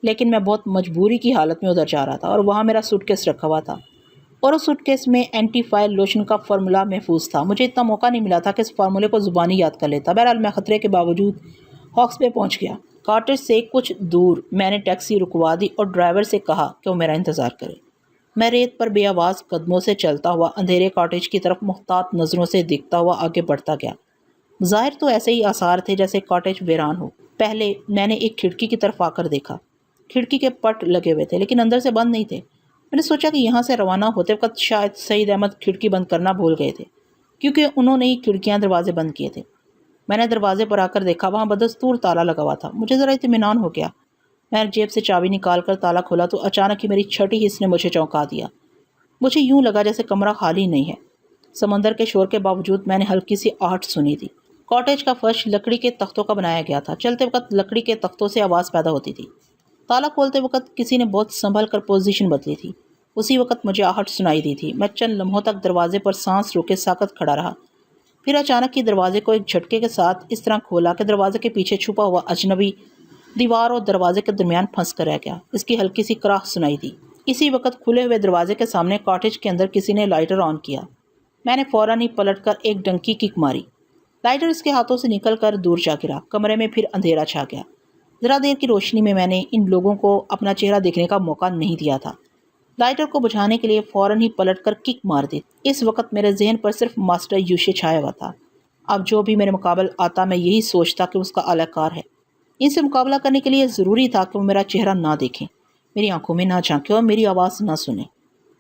لیکن میں بہت مجبوری کی حالت میں ادھر جا رہا تھا اور وہاں میرا سوٹ کیس رکھا ہوا تھا۔ اور اس سوٹ کیس میں اینٹی فائر لوشن کا فارمولا محفوظ تھا۔ مجھے اتنا موقع نہیں ملا تھا کہ اس فارمولے کو زبانی یاد کر لیتا۔ بہرحال میں خطرے کے باوجود ہاکس بے پہنچ گیا۔ کاٹیج سے کچھ دور میں نے ٹیکسی رکوا دی اور ڈرائیور سے کہا کہ وہ میرا انتظار کرے۔ میں ریت پر بے آواز قدموں سے چلتا ہوا اندھیرے کاٹیج کی طرف محتاط نظروں سے دیکھتا ہوا آگے بڑھتا گیا۔ ظاہر تو ایسے ہی آثار تھے جیسے کاٹیج ویران ہو۔ پہلے میں نے ایک کھڑکی کی طرف آ کر دیکھا۔ کھڑکی کے پٹ لگے ہوئے تھے لیکن اندر سے بند نہیں تھے۔ میں نے سوچا کہ یہاں سے روانہ ہوتے وقت شاید سعید احمد کھڑکی بند کرنا بھول گئے تھے، کیونکہ انہوں نے ہی کھڑکیاں دروازے بند کیے تھے۔ میں نے دروازے پر آ کر دیکھا، وہاں بدستور تالا لگا ہوا تھا۔ مجھے ذرا اطمینان ہو گیا۔ میں جیب سے چابی نکال کر تالا کھولا تو اچانک ہی میری چھٹی حس نے مجھے چونکا دیا۔ مجھے یوں لگا جیسے کمرہ خالی نہیں ہے۔ سمندر کے شور کے باوجود میں نے ہلکی سی آہٹ سنی تھی۔ کاٹیج کا فرش لکڑی کے تختوں کا بنایا گیا تھا۔ چلتے وقت لکڑی کے تختوں سے آواز پیدا ہوتی تھی۔ تالا کھولتے وقت کسی نے بہت سنبھل کر پوزیشن بدلی تھی۔ اسی وقت مجھے آہٹ سنائی دی تھی۔ میں چند لمحوں تک دروازے پر سانس روکے ساکت کھڑا رہا۔ پھر اچانک ہی دروازے کو ایک جھٹکے کے ساتھ اس طرح کھولا کہ دروازے کے پیچھے چھپا ہوا اجنبی دیوار اور دروازے کے درمیان پھنس کر رہ گیا۔ اس کی ہلکی سی کراہ سنائی دی۔ اسی وقت کھلے ہوئے دروازے کے سامنے کاٹیج کے اندر کسی نے لائٹر آن کیا۔ میں نے فوراً ہی پلٹ کر ایک ڈنکی کک ماری۔ لائٹر اس کے ہاتھوں سے نکل کر دور جا گرا۔ کمرے میں پھر اندھیرا چھا گیا۔ ذرا دیر کی روشنی میں نے ان لوگوں کو اپنا چہرہ دیکھنے کا موقع نہیں دیا تھا۔ لائٹر کو بجھانے کے لیے فوراً ہی پلٹ کر کک مار دی۔ اس وقت میرے ذہن پر صرف ماسٹر یوشے چھایا ہوا تھا۔ اب جو بھی میرے مقابل آتا میں یہی سوچتا کہ اس کا اعلی کار ہے۔ ان سے مقابلہ کرنے کے لیے ضروری تھا کہ وہ میرا چہرہ نہ دیکھیں، میری آنکھوں میں نہ جھانکیں اور میری آواز نہ سنیں،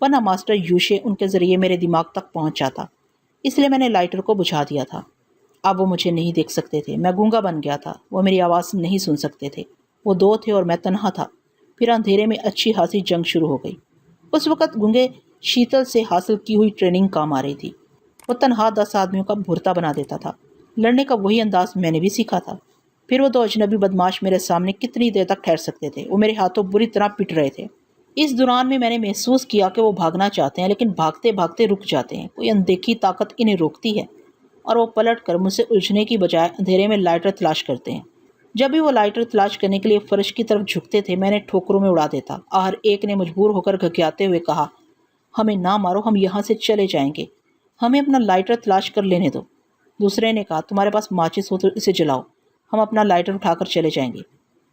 ورنہ ماسٹر یوشے ان کے ذریعے میرے دماغ تک پہنچ جاتا۔ اس لیے میں نے لائٹر کو بجھا دیا تھا۔ اب وہ مجھے نہیں دیکھ سکتے تھے۔ میں گونگا بن گیا تھا۔ وہ میری آواز نہیں سن سکتے تھے۔ وہ دو تھے اور میں تنہا تھا۔ پھر اندھیرے میں اچھی خاصی جنگ شروع ہو گئی۔ اس وقت گونگے شیتل سے حاصل کی ہوئی ٹریننگ کام آ رہی تھی۔ وہ تنہا 10 آدمیوں کا بھرتا بنا دیتا تھا۔ لڑنے کا وہی انداز میں نے بھی سیکھا تھا۔ پھر وہ دو اجنبی بدماش میرے سامنے کتنی دیر تک ٹھہر سکتے تھے؟ وہ میرے ہاتھوں بری طرح پٹ رہے تھے۔ اس دوران میں نے محسوس کیا کہ وہ بھاگنا چاہتے ہیں لیکن بھاگتے بھاگتے رک جاتے ہیں۔ کوئی اندیکھی طاقت انہیں روکتی ہے اور وہ پلٹ کر مجھ سے الجھنے کی بجائے اندھیرے میں لائٹر تلاش کرتے ہیں۔ جب بھی وہ لائٹر تلاش کرنے کے لیے فرش کی طرف جھکتے تھے میں نے ٹھوکروں میں اڑا دیتا۔ آخر ایک نے مجبور ہو کر گھگیاتے ہوئے کہا، ہمیں نہ مارو، ہم یہاں سے چلے جائیں گے، ہمیں اپنا لائٹر تلاش کر لینے دو۔ دوسرے نے کہا، تمہارے پاس ماچس ہو تو اسے جلاؤ، ہم اپنا لائٹر اٹھا کر چلے جائیں گے۔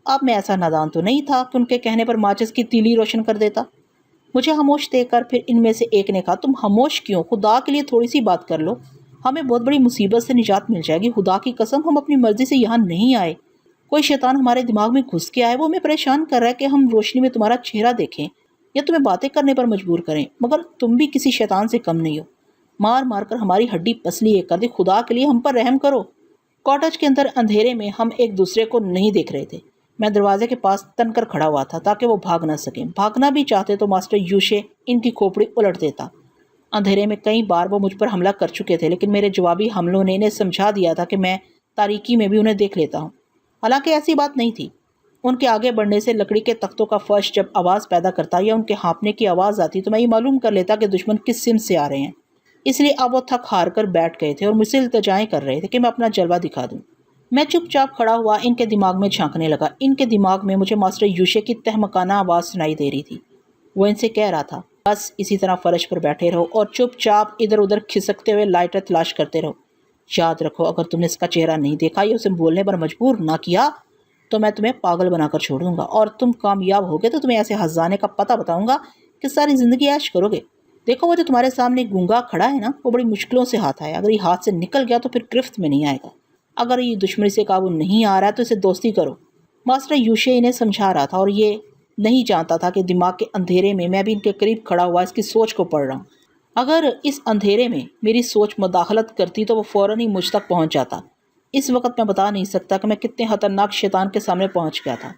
اب میں ایسا نادان تو نہیں تھا کہ ان کے کہنے پر ماچس کی تیلی روشن کر دیتا۔ مجھے خاموش دیکھ کر پھر ان میں سے ایک نے کہا، تم خاموش کیوں؟ خدا کے لیے تھوڑی سی بات کر لو، ہمیں بہت بڑی مصیبت سے نجات مل جائے گی۔ خدا کی قسم ہم اپنی مرضی سے یہاں نہیں آئے، کوئی شیطان ہمارے دماغ میں گھس کے آئے، وہ ہمیں پریشان کر رہا ہے کہ ہم روشنی میں تمہارا چہرہ دیکھیں یا تمہیں باتیں کرنے پر مجبور کریں، مگر تم بھی کسی شیطان سے کم نہیں ہو۔ مار مار کر ہماری ہڈی پسلی ایک کر دی، خدا کے لیے ہم پر رحم کرو۔ کاٹیج کے اندر اندھیرے میں ہم ایک دوسرے کو نہیں دیکھ رہے تھے۔ میں دروازے کے پاس تن کر کھڑا ہوا تھا تاکہ وہ بھاگ نہ سکیں۔ بھاگنا بھی چاہتے تو ماسٹر یوشے ان کی کھوپڑی الٹ دیتا۔ اندھیرے میں کئی بار وہ مجھ پر حملہ کر چکے تھے لیکن میرے جوابی حملوں نے انہیں سمجھا دیا تھا کہ میں تاریکی میں بھی انہیں دیکھ لیتا ہوں۔ حالانکہ ایسی بات نہیں تھی۔ ان کے آگے بڑھنے سے لکڑی کے تختوں کا فرش جب آواز پیدا کرتا یا ان کے ہانپنے کی آواز آتی تو میں یہ معلوم کر لیتا کہ دشمن کس سمت سے آ رہے ہیں۔ اس لیے اب وہ تھک ہار کر بیٹھ گئے تھے اور مجھ سے التجائیں کر رہے تھے کہ میں اپنا جلوہ دکھا دوں۔ میں چپ چاپ کھڑا ہوا ان کے دماغ میں جھانکنے لگا۔ ان کے دماغ میں مجھے ماسٹر یوشے کی تہمکانہ آواز سنائی دے رہی تھی۔ وہ ان سے کہہ رہا تھا، بس اسی طرح فرش پر بیٹھے رہو اور چپ چاپ ادھر ادھر کھسکتے ہوئے لائٹر تلاش کرتے رہو۔ یاد رکھو، اگر تم نے اس کا چہرہ نہیں دیکھا یا اسے بولنے پر مجبور نہ کیا تو میں تمہیں پاگل بنا کر چھوڑ دوں گا، اور تم کامیاب ہوگے تو تمہیں ایسے خزانے کا پتہ بتاؤں گا کہ ساری زندگی عیش کرو گے۔ دیکھو وہ جو تمہارے سامنے گونگا کھڑا ہے نا، وہ بڑی مشکلوں سے ہاتھ آیا۔ اگر یہ ہاتھ سے نکل گیا تو پھر گرفت میں نہیں آئے گا۔ اگر یہ دشمنی سے قابو نہیں آ رہا ہے تو اسے دوستی کرو۔ ماسٹر یوشے انہیں سمجھا رہا تھا اور یہ نہیں جانتا تھا کہ دماغ کے اندھیرے میں میں بھی ان کے قریب کھڑا ہوا اس کی سوچ کو پڑھ رہا ہوں۔ اگر اس اندھیرے میں میری سوچ مداخلت کرتی تو وہ فوراً ہی مجھ تک پہنچ جاتا۔ اس وقت میں بتا نہیں سکتا کہ میں کتنے خطرناک شیطان کے سامنے پہنچ گیا تھا۔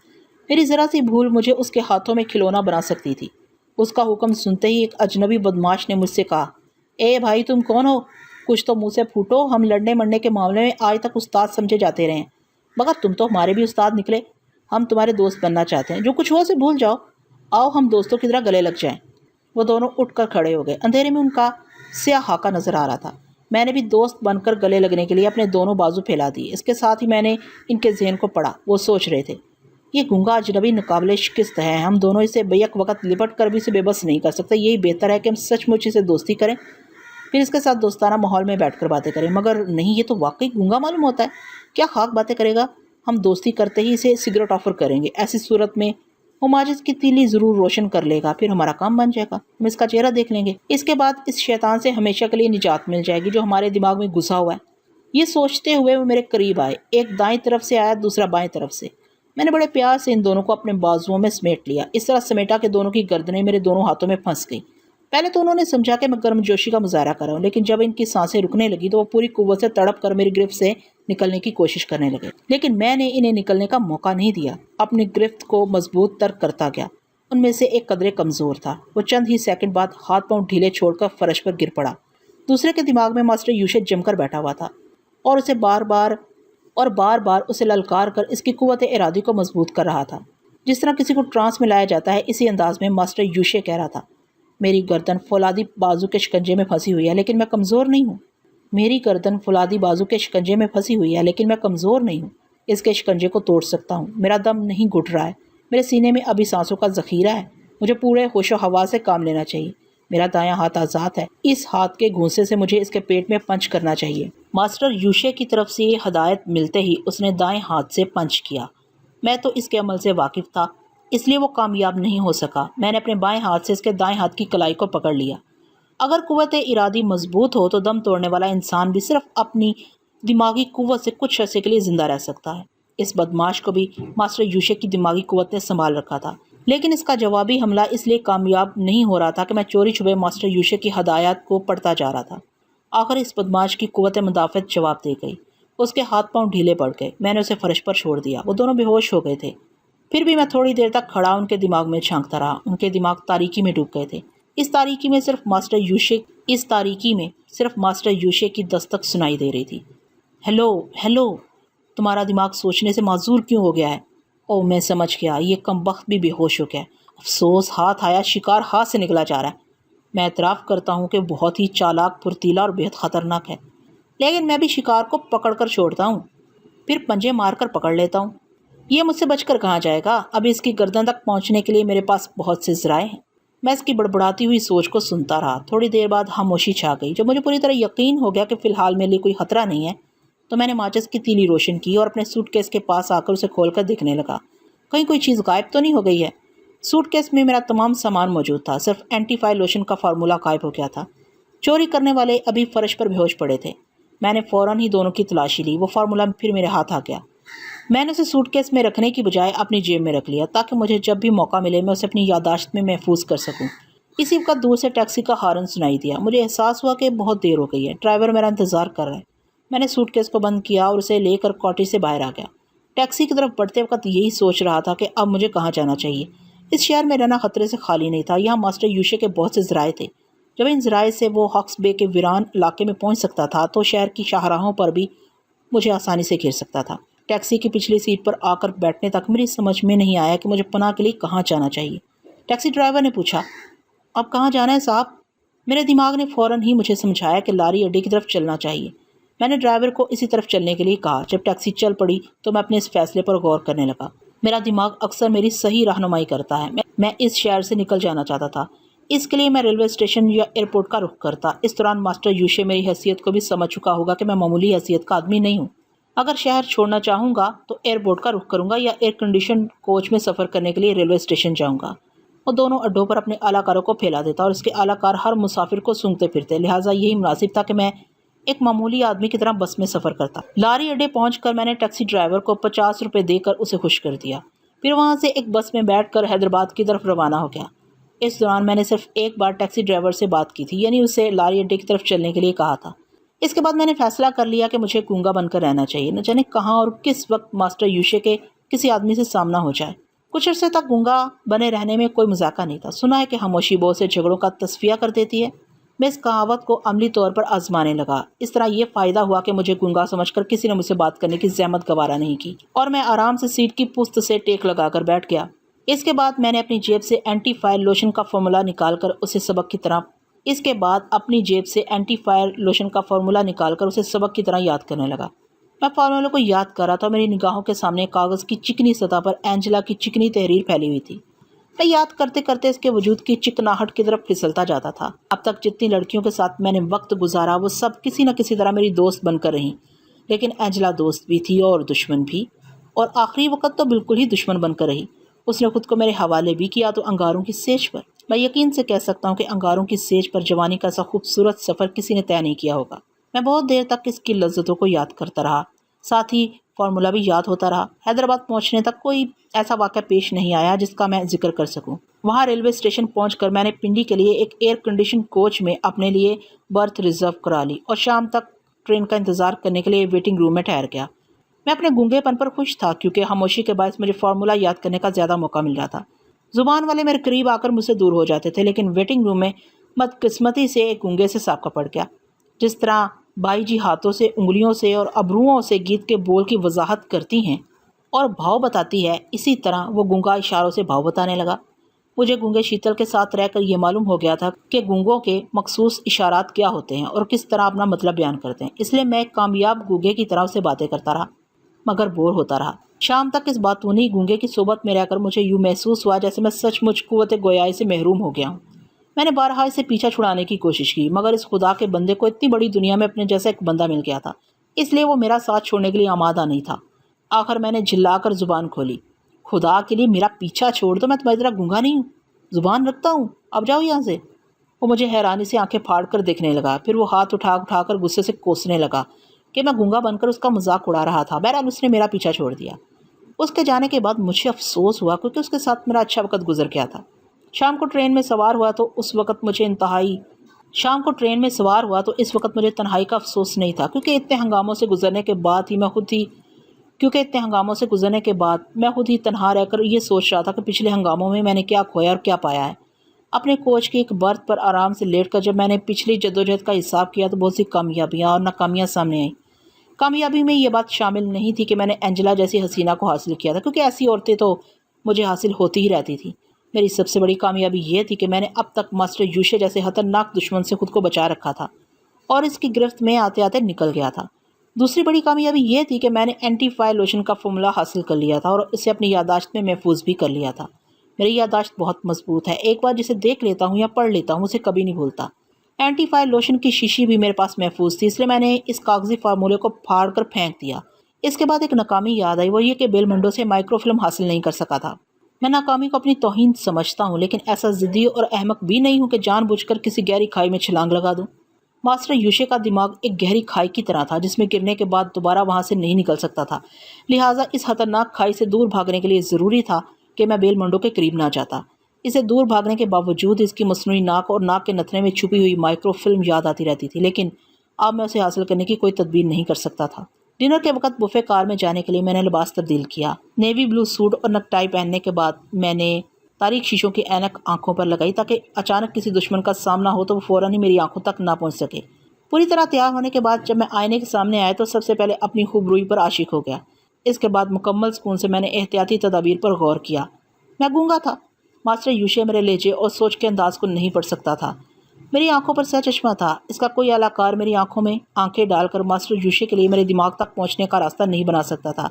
میری ذرا سی بھول مجھے اس کے ہاتھوں میں کھلونا بنا سکتی تھی۔ اس کا حکم سنتے ہی ایک اجنبی بدماش نے مجھ سے کہا، اے بھائی تم کون ہو؟ کچھ تو منہ سے پھوٹو، ہم لڑنے مرنے کے معاملے میں آج تک استاد سمجھے جاتے رہے ہیں، مگر تم تو ہمارے بھی استاد نکلے۔ ہم تمہارے دوست بننا چاہتے ہیں، جو کچھ ہو اسے بھول جاؤ، آؤ ہم دوستوں کی طرح گلے لگ جائیں۔ وہ دونوں اٹھ کر کھڑے ہو گئے۔ اندھیرے میں ان کا سیاہ خاکہ نظر آ رہا تھا۔ میں نے بھی دوست بن کر گلے لگنے کے لیے اپنے دونوں بازو پھیلا دیے۔ اس کے ساتھ ہی میں نے ان کے ذہن کو پڑھا۔ وہ سوچ رہے تھے، یہ گونگا اجنبی ناقابل شکست ہے، ہم دونوں اسے بیک وقت لپٹ کر بھی اسے بے بس نہیں کر سکتے، یہی بہتر ہے کہ ہم سچ مچ اسے دوستی کریں، پھر اس کے ساتھ دوستانہ ماحول میں بیٹھ کر باتیں کریں۔ مگر نہیں، یہ تو واقعی گونگا معلوم ہوتا ہے، کیا خاک باتیں کرے گا؟ ہم دوستی کرتے ہی اسے سگریٹ آفر کریں گے، ایسی صورت میں وہ ماجد کی تیلی ضرور روشن کر لے گا، پھر ہمارا کام بن جائے گا، ہم اس کا چہرہ دیکھ لیں گے، اس کے بعد اس شیطان سے ہمیشہ کے لیے نجات مل جائے گی جو ہمارے دماغ میں گھسا ہوا ہے۔ یہ سوچتے ہوئے وہ میرے قریب آئے، ایک دائیں طرف سے آیا، دوسرا بائیں طرف سے۔ میں نے بڑے پیار سے ان دونوں کو اپنے بازوؤں میں سمیٹ لیا، اس طرح سمیٹا کہ دونوں کی گردنیں میرے دونوں ہاتھوں میں پھنس گئی۔ پہلے تو انہوں نے سمجھا کہ میں گرم جوشی کا مظاہرہ کر رہا ہوں، لیکن جب ان کی سانسیں رکنے لگی تو وہ پوری قوت سے تڑپ کر میری گرفت سے نکلنے کی کوشش کرنے لگے، لیکن میں نے انہیں نکلنے کا موقع نہیں دیا، اپنی گرفت کو مضبوط تر کرتا گیا۔ ان میں سے ایک قدرے کمزور تھا، وہ چند ہی سیکنڈ بعد ہاتھ پاؤں ڈھیلے چھوڑ کر فرش پر گر پڑا۔ دوسرے کے دماغ میں ماسٹر یوشے جم کر بیٹھا ہوا تھا اور اسے بار بار اسے للکار کر اس کی قوت ارادی کو مضبوط کر رہا تھا۔ جس طرح کسی کو ٹرانس میں لایا جاتا ہے، اسی انداز میں ماسٹر یوشے کہہ رہا تھا، میری گردن فولادی بازو کے شکنجے میں پھنسی ہوئی ہے لیکن میں کمزور نہیں ہوں، میری گردن فولادی بازو کے شکنجے میں پھنسی ہوئی ہے لیکن میں کمزور نہیں ہوں، اس کے شکنجے کو توڑ سکتا ہوں، میرا دم نہیں گھٹ رہا ہے، میرے سینے میں ابھی سانسوں کا ذخیرہ ہے، مجھے پورے ہوش و حواس سے کام لینا چاہیے، میرا دایاں ہاتھ آزاد ہے، اس ہاتھ کے گھونسے سے مجھے اس کے پیٹ میں پنچ کرنا چاہیے۔ ماسٹر یوشے کی طرف سے یہ ہدایت ملتے ہی اس نے دائیں ہاتھ سے پنچ کیا۔ میں تو اس کے عمل سے واقف تھا، اس لیے وہ کامیاب نہیں ہو سکا۔ میں نے اپنے بائیں ہاتھ سے اس کے دائیں ہاتھ کی کلائی کو پکڑ لیا۔ اگر قوت ارادی مضبوط ہو تو دم توڑنے والا انسان بھی صرف اپنی دماغی قوت سے کچھ عرصے کے لیے زندہ رہ سکتا ہے۔ اس بدماش کو بھی ماسٹر یوشے کی دماغی قوت نے سنبھال رکھا تھا، لیکن اس کا جوابی حملہ اس لیے کامیاب نہیں ہو رہا تھا کہ میں چوری چھپے ماسٹر یوشے کی ہدایات کو پڑھتا جا رہا تھا۔ آخر اس بدماش کی قوت مدافعت جواب دے گئی، اس کے ہاتھ پاؤں ڈھیلے پڑ گئے، میں نے اسے فرش پر چھوڑ دیا، وہ دونوں بے ہوش ہو گئے تھے۔ پھر بھی میں تھوڑی دیر تک کھڑا ان کے دماغ میں جھانکتا رہا، ان کے دماغ تاریکی میں ڈوب گئے تھے۔ اس تاریکی میں صرف ماسٹر یوشے کی دستک سنائی دے رہی تھی۔ ہیلو، تمہارا دماغ سوچنے سے معذور کیوں ہو گیا ہے؟ او، میں سمجھ گیا، یہ کم بخت بھی بے ہوش ہو گیا ہے۔ افسوس، ہاتھ آیا، شکار ہاتھ سے نکلا جا رہا ہے۔ میں اعتراف کرتا ہوں کہ بہت ہی چالاک، پھرتیلا اور بہت خطرناک ہے، لیکن میں بھی شکار کو پکڑ کر چھوڑتا ہوں، پھر پنجے مار کر پکڑ لیتا ہوں۔ یہ مجھ سے بچ کر کہاں جائے گا؟ ابھی اس کی گردن تک پہنچنے کے لیے میرے پاس بہت سے ذرائع ہیں۔ میں اس کی بڑبڑاتی ہوئی سوچ کو سنتا رہا۔ تھوڑی دیر بعد خاموشی چھا گئی۔ جب مجھے پوری طرح یقین ہو گیا کہ فی الحال میرے لیے کوئی خطرہ نہیں ہے، تو میں نے ماچس کی تیلی روشن کی اور اپنے سوٹ کیس کے پاس آ کر اسے کھول کر دیکھنے لگا، کہیں کوئی چیز غائب تو نہیں ہو گئی ہے۔ سوٹ کیس میں میرا تمام سامان موجود تھا، صرف اینٹی فائر لوشن کا فارمولہ غائب ہو گیا تھا۔ چوری کرنے والے ابھی فرش پر بے ہوش پڑے تھے۔ میں نے فوراً ہی دونوں کی تلاشی لی، وہ فارمولہ پھر میرے ہاتھ آ گیا۔ میں نے اسے سوٹ کیس میں رکھنے کی بجائے اپنی جیب میں رکھ لیا تاکہ مجھے جب بھی موقع ملے میں اسے اپنی یادداشت میں محفوظ کر سکوں۔ اسی وقت دور سے ٹیکسی کا ہارن سنائی دیا۔ مجھے احساس ہوا کہ بہت دیر ہو گئی ہے، ڈرائیور میرا انتظار کر رہا ہے۔ میں نے سوٹ کیس کو بند کیا اور اسے لے کر کاٹیج سے باہر آ گیا۔ ٹیکسی کی طرف بڑھتے وقت یہی سوچ رہا تھا کہ اب مجھے کہاں جانا چاہیے۔ اس شہر میں رہنا خطرے سے خالی نہیں تھا، یہاں ماسٹر یوشے کے بہت سے ذرائع تھے۔ جب ان ذرائع سے وہ ہاکس بے کے ویران علاقے میں پہنچ سکتا تھا تو شہر کی شاہراہوں پر بھی مجھے آسانی سے گھیر سکتا تھا۔ ٹیکسی کی پچھلی سیٹ پر آ کر بیٹھنے تک میری سمجھ میں نہیں آیا کہ مجھے پناہ کے لیے کہاں جانا چاہیے۔ ٹیکسی ڈرائیور نے پوچھا، اب کہاں جانا ہے صاحب؟ میرے دماغ نے فوراً ہی مجھے سمجھایا کہ لاری اڈے کی طرف چلنا چاہیے۔ میں نے ڈرائیور کو اسی طرف چلنے کے لیے کہا۔ جب ٹیکسی چل پڑی تو میں اپنے اس فیصلے پر غور کرنے لگا۔ میرا دماغ اکثر میری صحیح رہنمائی کرتا ہے۔ میں اس شہر سے نکل جانا چاہتا تھا، اس کے لیے میں ریلوے اسٹیشن یا ایئرپورٹ کا رخ کرتا۔ اس دوران ماسٹر یوشے میری حیثیت کو بھی سمجھ چکا ہوگا کہ میں معمولی حیثیت کا آدمی نہیں ہوں۔ اگر شہر چھوڑنا چاہوں گا تو ایئرپورٹ کا رخ کروں گا یا ایئر کنڈیشن کوچ میں سفر کرنے کے لیے ریلوے اسٹیشن جاؤں گا۔ وہ دونوں اڈوں پر اپنے اعلیٰ کاروں کو پھیلا دیتا اور اس کے اعلیٰ کار ہر مسافر کو سونگتے پھرتے، لہٰذا یہی مناسب تھا کہ میں ایک معمولی آدمی کی طرح بس میں سفر کرتا۔ لاری اڈے پہنچ کر میں نے ٹیکسی ڈرائیور کو 50 روپے دے کر اسے خوش کر دیا، پھر وہاں سے ایک بس میں بیٹھ کر حیدرآباد کی طرف روانہ ہو گیا۔ اس دوران میں نے صرف ایک بار ٹیکسی ڈرائیور سے بات کی تھی، یعنی اسے لاری اڈے کی طرف چلنے کے لیے کہا تھا۔ اس کے بعد میں نے فیصلہ کر لیا کہ مجھے گونگا بن کر رہنا چاہیے، نہ جانے کہاں اور کس وقت ماسٹر یوشے کے کسی آدمی سے سامنا ہو جائے۔ کچھ عرصے تک گونگا بنے رہنے میں کوئی مذاقہ نہیں تھا۔ سنا ہے کہ خاموشی بہت سے جھگڑوں کا تصفیہ کر دیتی ہے۔ میں اس کہاوت کو عملی طور پر آزمانے لگا۔ اس طرح یہ فائدہ ہوا کہ مجھے گونگا سمجھ کر کسی نے مجھ سے بات کرنے کی زحمت گوارا نہیں کی اور میں آرام سے سیٹ کی پشت سے ٹیک لگا کر بیٹھ گیا۔ اس کے بعد میں نے اپنی جیب سے اینٹی فائر لوشن کا فارمولہ نکال کر اسے سبق کی طرح یاد کرنے لگا۔ میں فارمولے کو یاد کر رہا تھا، میری نگاہوں کے سامنے کاغذ کی چکنی سطح پر اینجلا کی چکنی تحریر پھیلی ہوئی تھی۔ میں یاد کرتے کرتے اس کے وجود کی چکناہٹ کی طرف پھسلتا جاتا تھا۔ اب تک جتنی لڑکیوں کے ساتھ میں نے وقت گزارا وہ سب کسی نہ کسی طرح میری دوست بن کر رہیں، لیکن اینجلا دوست بھی تھی اور دشمن بھی، اور آخری وقت تو بالکل ہی دشمن بن کر رہی۔ اس نے خود کو میرے حوالے بھی کیا، تو انگاروں کی سیج پر۔ میں یقین سے کہہ سکتا ہوں کہ انگاروں کی سیج پر جوانی کا ایسا خوبصورت سفر کسی نے طے نہیں کیا ہوگا۔ میں بہت دیر تک اس کی لذتوں کو یاد کرتا رہا، ساتھ ہی فارمولہ بھی یاد ہوتا رہا۔ حیدرآباد پہنچنے تک کوئی ایسا واقعہ پیش نہیں آیا جس کا میں ذکر کر سکوں۔ وہاں ریلوے اسٹیشن پہنچ کر میں نے پنڈی کے لیے ایک ایئر کنڈیشن کوچ میں اپنے لیے برتھ ریزرو کرا لی اور شام تک ٹرین کا انتظار کرنے کے لیے ویٹنگ روم میں ٹھہر گیا۔ میں اپنے گونگے پن پر خوش تھا کیونکہ خاموشی کے باعث مجھے فارمولہ یاد کرنے کا زیادہ موقع مل رہا تھا۔ زبان والے میرے قریب آ کر مجھ سے دور ہو جاتے تھے، لیکن ویٹنگ روم میں بدقسمتی سے ایک گونگے سے سابقہ پڑ گیا۔ جس طرح بائی جی ہاتھوں سے، انگلیوں سے اور ابروؤں سے گیت کے بول کی وضاحت کرتی ہیں اور بھاؤ بتاتی ہے، اسی طرح وہ گونگا اشاروں سے بھاؤ بتانے لگا۔ مجھے گونگے شیتل کے ساتھ رہ کر یہ معلوم ہو گیا تھا کہ گونگوں کے مخصوص اشارات کیا ہوتے ہیں اور کس طرح اپنا مطلب بیان کرتے ہیں، اس لیے میں ایک کامیاب گونگے کی طرح سے باتیں کرتا رہا مگر بور ہوتا رہا۔ شام تک اس باتونی گونگے کی صحبت میں رہ کر مجھے یوں محسوس ہوا جیسے میں سچ مچ قوت گویائی سے محروم ہو گیا ہوں۔ میں نے بارہا اسے پیچھا چھڑانے کی کوشش کی، مگر اس خدا کے بندے کو اتنی بڑی دنیا میں اپنے جیسا ایک بندہ مل گیا تھا، اس لیے وہ میرا ساتھ چھوڑنے کے لیے آمادہ نہیں تھا۔ آخر میں نے جھلا کر زبان کھولی، خدا کے لیے میرا پیچھا چھوڑ دو، میں تمہاری طرح گونگا نہیں ہوں، زبان رکھتا ہوں، اب جاؤ یہاں سے۔ وہ مجھے حیرانی سے آنکھیں پھاڑ کر دیکھنے لگا، پھر وہ ہاتھ اٹھا کر غصے سے کوسنے لگا کہ میں گونگا بن کر اس کا مذاق اڑا رہا تھا۔ بہرحال اس نے میرا پیچھا چھوڑ دیا۔ اس کے جانے کے بعد مجھے افسوس ہوا کیونکہ اس کے ساتھ میرا اچھا وقت گزر گیا تھا۔ شام کو ٹرین میں سوار ہوا تو اس وقت مجھے تنہائی کا افسوس نہیں تھا، کیونکہ اتنے ہنگاموں سے گزرنے کے بعد میں خود ہی تنہا رہ کر یہ سوچ رہا تھا کہ پچھلے ہنگاموں میں نے کیا کھویا اور کیا پایا ہے۔ اپنے کوچ کی ایک برتھ پر آرام سے لیٹ کر جب میں نے پچھلی جدوجہد کا حساب کیا تو بہت سی کامیابیاں اور ناکامیاں سامنے آئیں۔ کامیابی میں یہ بات شامل نہیں تھی کہ میں نے اینجلا جیسی حسینہ کو حاصل کیا تھا، کیونکہ ایسی عورتیں تو مجھے حاصل ہوتی ہی رہتی تھیں۔ میری سب سے بڑی کامیابی یہ تھی کہ میں نے اب تک ماسٹر یوشے جیسے خطرناک دشمن سے خود کو بچا رکھا تھا اور اس کی گرفت میں آتے آتے نکل گیا تھا۔ دوسری بڑی کامیابی یہ تھی کہ میں نے اینٹی فائر لوشن کا فارمولہ حاصل کر لیا تھا اور اسے اپنی یادداشت میں محفوظ بھی کر لیا تھا۔ میری یادداشت بہت مضبوط ہے، ایک بار جسے دیکھ لیتا ہوں یا پڑھ لیتا ہوں اسے کبھی نہیں بھولتا۔ اینٹی فائر لوشن کی شیشی بھی میرے پاس محفوظ تھی، اس لیے میں نے اس کاغذی فارمولے کو پھاڑ کر پھینک دیا۔ اس کے بعد ایک ناکامی یاد آئی، وہ یہ کہ بیل منڈو سے مائکرو فلم حاصل نہیں کر سکا تھا۔ میں ناکامی کو اپنی توہین سمجھتا ہوں، لیکن ایسا ضدی اور احمق بھی نہیں ہوں کہ جان بوجھ کر کسی گہری کھائی میں چھلانگ لگا دوں۔ ماسٹر یوشے کا دماغ ایک گہری کھائی کی طرح تھا جس میں گرنے کے بعد دوبارہ وہاں سے نہیں نکل سکتا تھا، لہٰذا اس خطرناک کھائی سے دور بھاگنے کے لیے ضروری تھا کہ میں بیل منڈو کے قریب نہ جاتا۔ اسے دور بھاگنے کے باوجود اس کی مصنوعی ناک اور ناک کے نتنے میں چھپی ہوئی مائکرو فلم یاد آتی رہتی تھی، لیکن اب میں اسے حاصل کرنے کی کوئی تدبیر نہیں کر سکتا تھا۔ ڈنر کے وقت بفے کار میں جانے کے لیے میں نے لباس تبدیل کیا۔ نیوی بلو سوٹ اور نیک ٹائی پہننے کے بعد میں نے تاریک شیشوں کی اینک آنکھوں پر لگائی تاکہ اچانک کسی دشمن کا سامنا ہو تو وہ فوراً ہی میری آنکھوں تک نہ پہنچ سکے۔ پوری طرح تیار ہونے کے بعد جب میں آئینے کے سامنے آیا تو سب سے پہلے اپنی خوبروئی پر عاشق ہو گیا۔ اس کے بعد مکمل سکون سے میں نے احتیاطی تدابیر پر غور کیا۔ میں گونگا تھا، ماسٹر یوشے میرے لہجے اور سوچ کے انداز کو نہیں پڑھ سکتا تھا۔ میری آنکھوں پر سہ چشمہ تھا، اس کا کوئی اعلیٰ کار میری آنکھوں میں آنکھیں ڈال کر ماسٹر یوشے کے لیے میرے دماغ تک پہنچنے کا راستہ نہیں بنا سکتا تھا۔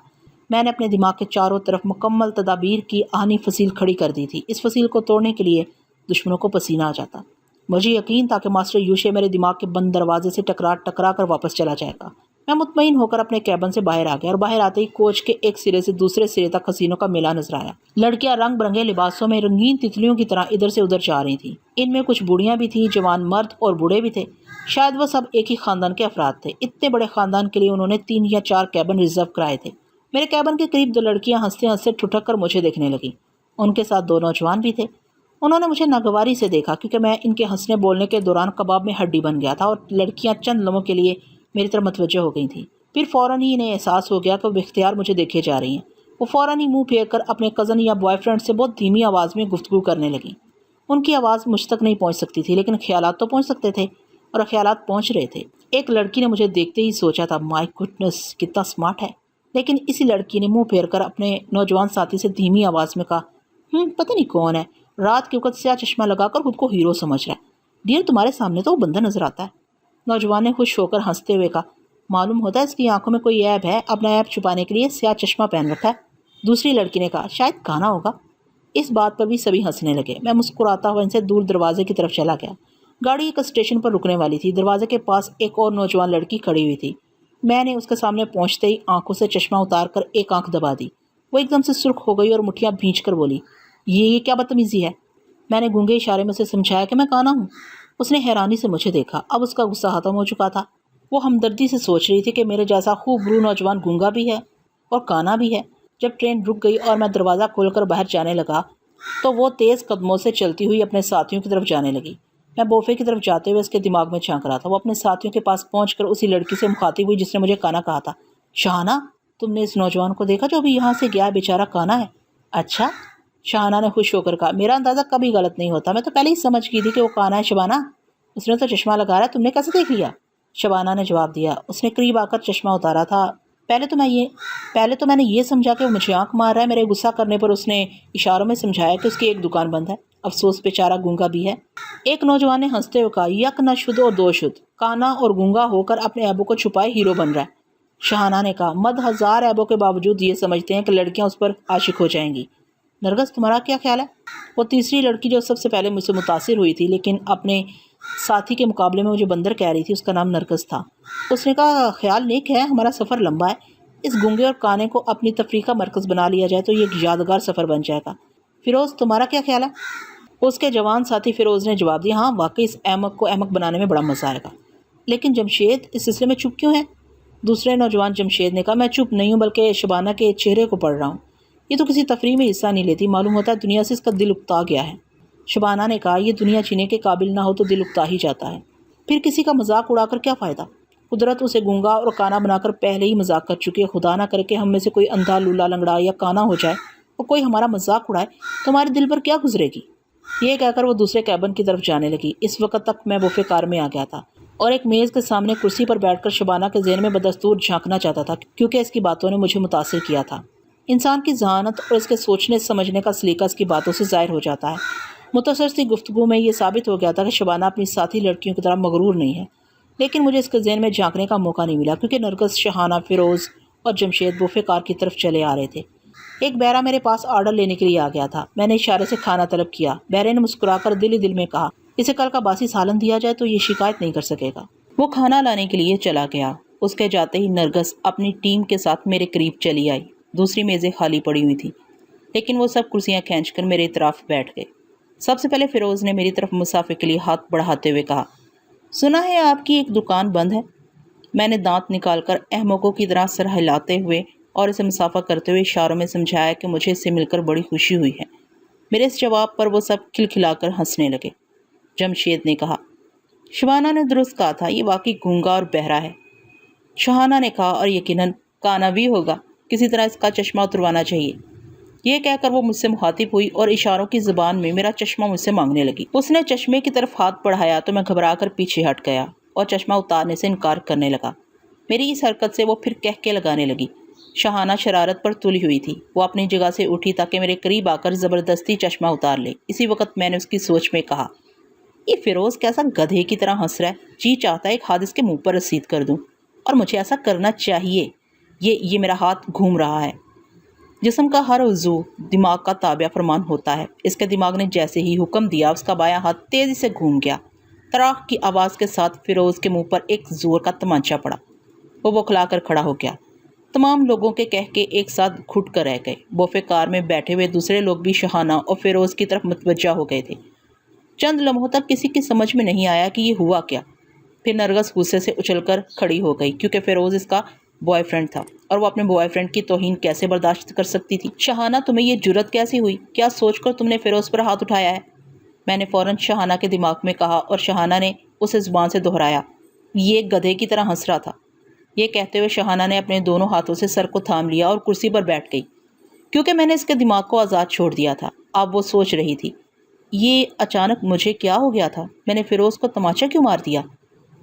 میں نے اپنے دماغ کے چاروں طرف مکمل تدابیر کی آہنی فصیل کھڑی کر دی تھی۔ اس فصیل کو توڑنے کے لیے دشمنوں کو پسینہ آ جاتا۔ مجھے یقین تھا کہ ماسٹر یوشے میرے دماغ کے بند دروازے سے ٹکرا کر واپس چلا جائے گا۔ میں مطمئن ہو کر اپنے کیبن سے باہر آ گیا اور باہر آتے ہی کوچ کے ایک سرے سے دوسرے سرے تک حسینوں کا میلہ نظر آیا۔ لڑکیاں رنگ برنگے لباسوں میں رنگین تتلیوں کی طرح ادھر سے ادھر جا رہی تھیں۔ ان میں کچھ بوڑھیاں بھی تھیں، جوان مرد اور بوڑھے بھی تھے، شاید وہ سب ایک ہی خاندان کے افراد تھے۔ اتنے بڑے خاندان کے لیے انہوں نے 3 یا 4 کیبن ریزرو کرائے تھے۔ میرے کیبن کے قریب 2 لڑکیاں ہنستے ہنستے ٹھٹک کر مجھے دیکھنے لگیں، ان کے ساتھ 2 نوجوان بھی تھے۔ انہوں نے مجھے ناگواری سے دیکھا کیونکہ میں ان کے ہنسنے بولنے کے دوران کباب میں ہڈی بن گیا تھا، اور لڑکیاں چند لمحوں کے لیے میری طرف متوجہ ہو گئی تھیں، پھر فوراً ہی انہیں احساس ہو گیا کہ وہ باختیار مجھے دیکھے جا رہی ہیں۔ وہ فوراً ہی منہ پھیر کر اپنے کزن یا بوائے فرینڈ سے بہت دھیمی آواز میں گفتگو کرنے لگیں۔ ان کی آواز مجھ تک نہیں پہنچ سکتی تھی، لیکن خیالات تو پہنچ سکتے تھے، اور خیالات پہنچ رہے تھے۔ ایک لڑکی نے مجھے دیکھتے ہی سوچا تھا، مائی گڈنس کتنا اسمارٹ ہے، لیکن اسی لڑکی نے منہ پھیر کر اپنے نوجوان ساتھی سے دھیمی آواز میں کہا، پتہ نہیں کون ہے، رات کے وقت سیاہ چشمہ لگا کر خود کو ہیرو سمجھ رہا ہے۔ ڈیئر تمہارے سامنے تو وہ بندہ نظر آتا ہے۔ نوجوان نے خوش ہو کر ہنستے ہوئے کہا، معلوم ہوتا ہے اس کی آنکھوں میں کوئی عیب ہے، اپنا عیب چھپانے کے لیے سیاہ چشمہ پہن رکھا ہے۔ دوسری لڑکی نے کہا، شاید کانا ہوگا۔ اس بات پر بھی سبھی ہنسنے لگے۔ میں مسکراتا ہوا ان سے دور دروازے کی طرف چلا گیا۔ گاڑی ایک اسٹیشن پر رکنے والی تھی۔ دروازے کے پاس ایک اور نوجوان لڑکی کھڑی ہوئی تھی۔ میں نے اس کے سامنے پہنچتے ہی آنکھوں سے چشمہ اتار کر ایک آنکھ دبا دی۔ وہ ایک دم سے سرخ ہو گئی اور مٹھیاں بھینچ کر بولی، یہ کیا بدتمیزی ہے؟ میں نے گونگے اشارے میں اسے سمجھایا کہ میں کانا ہوں۔ اس نے حیرانی سے مجھے دیکھا۔ اب اس کا غصہ ختم ہو چکا تھا۔ وہ ہمدردی سے سوچ رہی تھی کہ میرے جیسا خوب برو نوجوان گونگا بھی ہے اور کانا بھی ہے۔ جب ٹرین رک گئی اور میں دروازہ کھول کر باہر جانے لگا تو وہ تیز قدموں سے چلتی ہوئی اپنے ساتھیوں کی طرف جانے لگی۔ میں بوفے کی طرف جاتے ہوئے اس کے دماغ میں جھانک رہا تھا۔ وہ اپنے ساتھیوں کے پاس پہنچ کر اسی لڑکی سے مخاطب ہوئی جس نے مجھے کانا کہا تھا۔ شہانہ، تم نے اس نوجوان کو دیکھا جو ابھی یہاں سے گیا؟ بیچارہ کانا ہے۔ اچھا، شہانہ نے خوش ہو کر کہا، میرا اندازہ کبھی غلط نہیں ہوتا، میں تو پہلے ہی سمجھ گئی تھی کہ وہ کانا ہے۔ شبانہ، اس نے تو چشمہ لگا رہا ہے، تم نے کیسے دیکھ لیا؟ شبانہ نے جواب دیا، اس نے قریب آ کر چشمہ اتارا تھا۔ پہلے تو میں نے یہ سمجھا کہ وہ مجھے آنکھ مار رہا ہے۔ میرے غصہ کرنے پر اس نے اشاروں میں سمجھایا کہ اس کی ایک دکان بند ہے۔ افسوس، بیچارہ گونگا بھی ہے۔ ایک نوجوان نے ہنستے ہوئے کہا، یک نہ شد اور دو شد، کانا اور گونگا ہو کر اپنے عیبوں کو چھپائے ہیرو بن رہا ہے۔ شہانہ نے کہا، مد ہزار عیبوں کے باوجود یہ سمجھتے ہیں کہ لڑکیاں اس پر عاشق ہو جائیں گی۔ نرگس، تمہارا کیا خیال ہے؟ وہ تیسری لڑکی جو سب سے پہلے مجھ سے متاثر ہوئی تھی لیکن اپنے ساتھی کے مقابلے میں مجھے بندر کہہ رہی تھی، اس کا نام نرگس تھا۔ اس نے کہا، خیال نیک ہے، ہمارا سفر لمبا ہے۔ اس گونگے اور کانے کو اپنی تفریح کا مرکز بنا لیا جائے تو یہ ایک یادگار سفر بن جائے گا۔ فیروز، تمہارا کیا خیال ہے؟ اس کے جوان ساتھی فیروز نے جواب دیا، ہاں واقعی اس احمق کو احمق بنانے میں بڑا مزہ آئے گا۔ لیکن جمشید اس سلسلے میں چپ کیوں ہے؟ دوسرے نوجوان جمشید نے کہا، میں چپ نہیں ہوں بلکہ شبانہ کے چہرے کو پڑھ رہا ہوں۔ یہ تو کسی تفریح میں حصہ نہیں لیتی، معلوم ہوتا ہے دنیا سے اس کا دل اکتا گیا ہے۔ شبانہ نے کہا، یہ دنیا جینے کے قابل نہ ہو تو دل اکتا ہی جاتا ہے، پھر کسی کا مذاق اڑا کر کیا فائدہ؟ قدرت اسے گونگا اور کانا بنا کر پہلے ہی مذاق کر چکی ہے۔ خدا نہ کرے کہ ہم میں سے کوئی اندھا، لولا، لنگڑا یا کانا ہو جائے اور کوئی ہمارا مذاق اڑائے تو ہمارے دل پر کیا گزرے گی؟ یہ کہہ کر وہ دوسرے کیبن کی طرف جانے لگی۔ اس وقت تک میں بوفے کار میں آ گیا تھا اور ایک میز کے سامنے کرسی پر بیٹھ کر شبانہ کے ذہن میں بدستور جھانکنا چاہتا تھا کیونکہ اس کی باتوں نے مجھے متاثر کیا تھا۔ انسان کی ذہانت اور اس کے سوچنے سمجھنے کا سلیقہ اس کی باتوں سے ظاہر ہو جاتا ہے۔ مختصر سی گفتگو میں یہ ثابت ہو گیا تھا کہ شبانہ اپنی ساتھی لڑکیوں کی طرح مغرور نہیں ہے، لیکن مجھے اس کے ذہن میں جھانکنے کا موقع نہیں ملا کیونکہ نرگس، شہانہ، فیروز اور جمشید بوفے کار کی طرف چلے آ رہے تھے۔ ایک بہرا میرے پاس آرڈر لینے کے لیے آ گیا تھا۔ میں نے اشارے سے کھانا طلب کیا۔ بہرے نے مسکرا کر دل ہی دل میں کہا، اسے کل کا باسی سالن دیا جائے تو یہ شکایت نہیں کر سکے گا۔ وہ کھانا لانے کے لیے چلا گیا۔ اس کے جاتے ہی نرگس اپنی ٹیم کے ساتھ میرے قریب چلی آئی۔ دوسری میزیں خالی پڑی ہوئی تھیں لیکن وہ سب کرسیاں کھینچ کر میرے اطراف بیٹھ گئے۔ سب سے پہلے فیروز نے میری طرف مسافر کے لیے ہاتھ بڑھاتے ہوئے کہا، سنا ہے آپ کی ایک دکان بند ہے؟ میں نے دانت نکال کر احمقوں کی طرح سر ہلاتے ہوئے اور اسے مسافہ کرتے ہوئے اشاروں میں سمجھایا کہ مجھے اس سے مل کر بڑی خوشی ہوئی ہے۔ میرے اس جواب پر وہ سب کھلکھلا کر ہنسنے لگے۔ جمشید نے کہا، شبانہ نے درست کہا تھا، یہ واقعی گونگا اور بہرا ہے۔ شہانہ نے کہا، اور یقیناً کانا بھی ہوگا، کسی طرح اس کا چشمہ اتروانا چاہیے۔ یہ کہہ کر وہ مجھ سے مخاطب ہوئی اور اشاروں کی زبان میں میرا چشمہ مجھ سے مانگنے لگی۔ اس نے چشمے کی طرف ہاتھ بڑھایا تو میں گھبرا کر پیچھے ہٹ گیا اور چشمہ اتارنے سے انکار کرنے لگا۔ میری اس حرکت سے وہ پھر کہکے لگانے لگی۔ شہانہ شرارت پر تلی ہوئی تھی۔ وہ اپنی جگہ سے اٹھی تاکہ میرے قریب آ کر زبردستی چشمہ اتار لے۔ اسی وقت میں نے اس کی سوچ میں کہا، یہ فیروز کیسا گدھے کی طرح ہنس رہا ہے، جی چاہتا ہے ایک ہاتھ اس کے منہ پر رسید کر دوں، اور مجھے ایسا کرنا چاہیے۔ یہ میرا ہاتھ گھوم رہا ہے۔ جسم کا ہر عضو دماغ کا تابع فرمان ہوتا ہے۔ اس کے دماغ نے جیسے ہی حکم دیا اس کا بایاں ہاتھ تیزی سے گھوم گیا۔ تراخ کی آواز کے ساتھ فیروز کے منہ پر ایک زور کا تمانچہ پڑا۔ وہ بوکھلا کر کھڑا ہو گیا۔ تمام لوگوں کے کہہ کے ایک ساتھ گھٹ کر رہ گئے۔ بوفے کار میں بیٹھے ہوئے دوسرے لوگ بھی شہانہ اور فیروز کی طرف متوجہ ہو گئے تھے۔ چند لمحوں تک کسی کی سمجھ میں نہیں آیا کہ یہ ہوا کیا۔ پھر نرگس غصے سے اچھل کر کھڑی ہو گئی کیونکہ فیروز اس کا بوائے فرینڈ تھا اور وہ اپنے بوائے فرینڈ کی توہین کیسے برداشت کر سکتی تھی۔ شہانہ، تمہیں یہ جرت کیسی ہوئی؟ کیا سوچ کر تم نے فیروز پر ہاتھ اٹھایا ہے؟ میں نے فوراً شہانہ کے دماغ میں کہا اور شہانہ نے اسے زبان سے دہرایا، یہ ایک گدھے کی طرح ہنس رہا تھا۔ یہ کہتے ہوئے شہانہ نے اپنے دونوں ہاتھوں سے سر کو تھام لیا اور کرسی پر بیٹھ گئی کیونکہ میں نے اس کے دماغ کو آزاد چھوڑ دیا تھا۔ اب وہ سوچ رہی تھی، یہ اچانک مجھے کیا ہو گیا تھا؟ میں نے فیروز کو تماچا کیوں مار دیا؟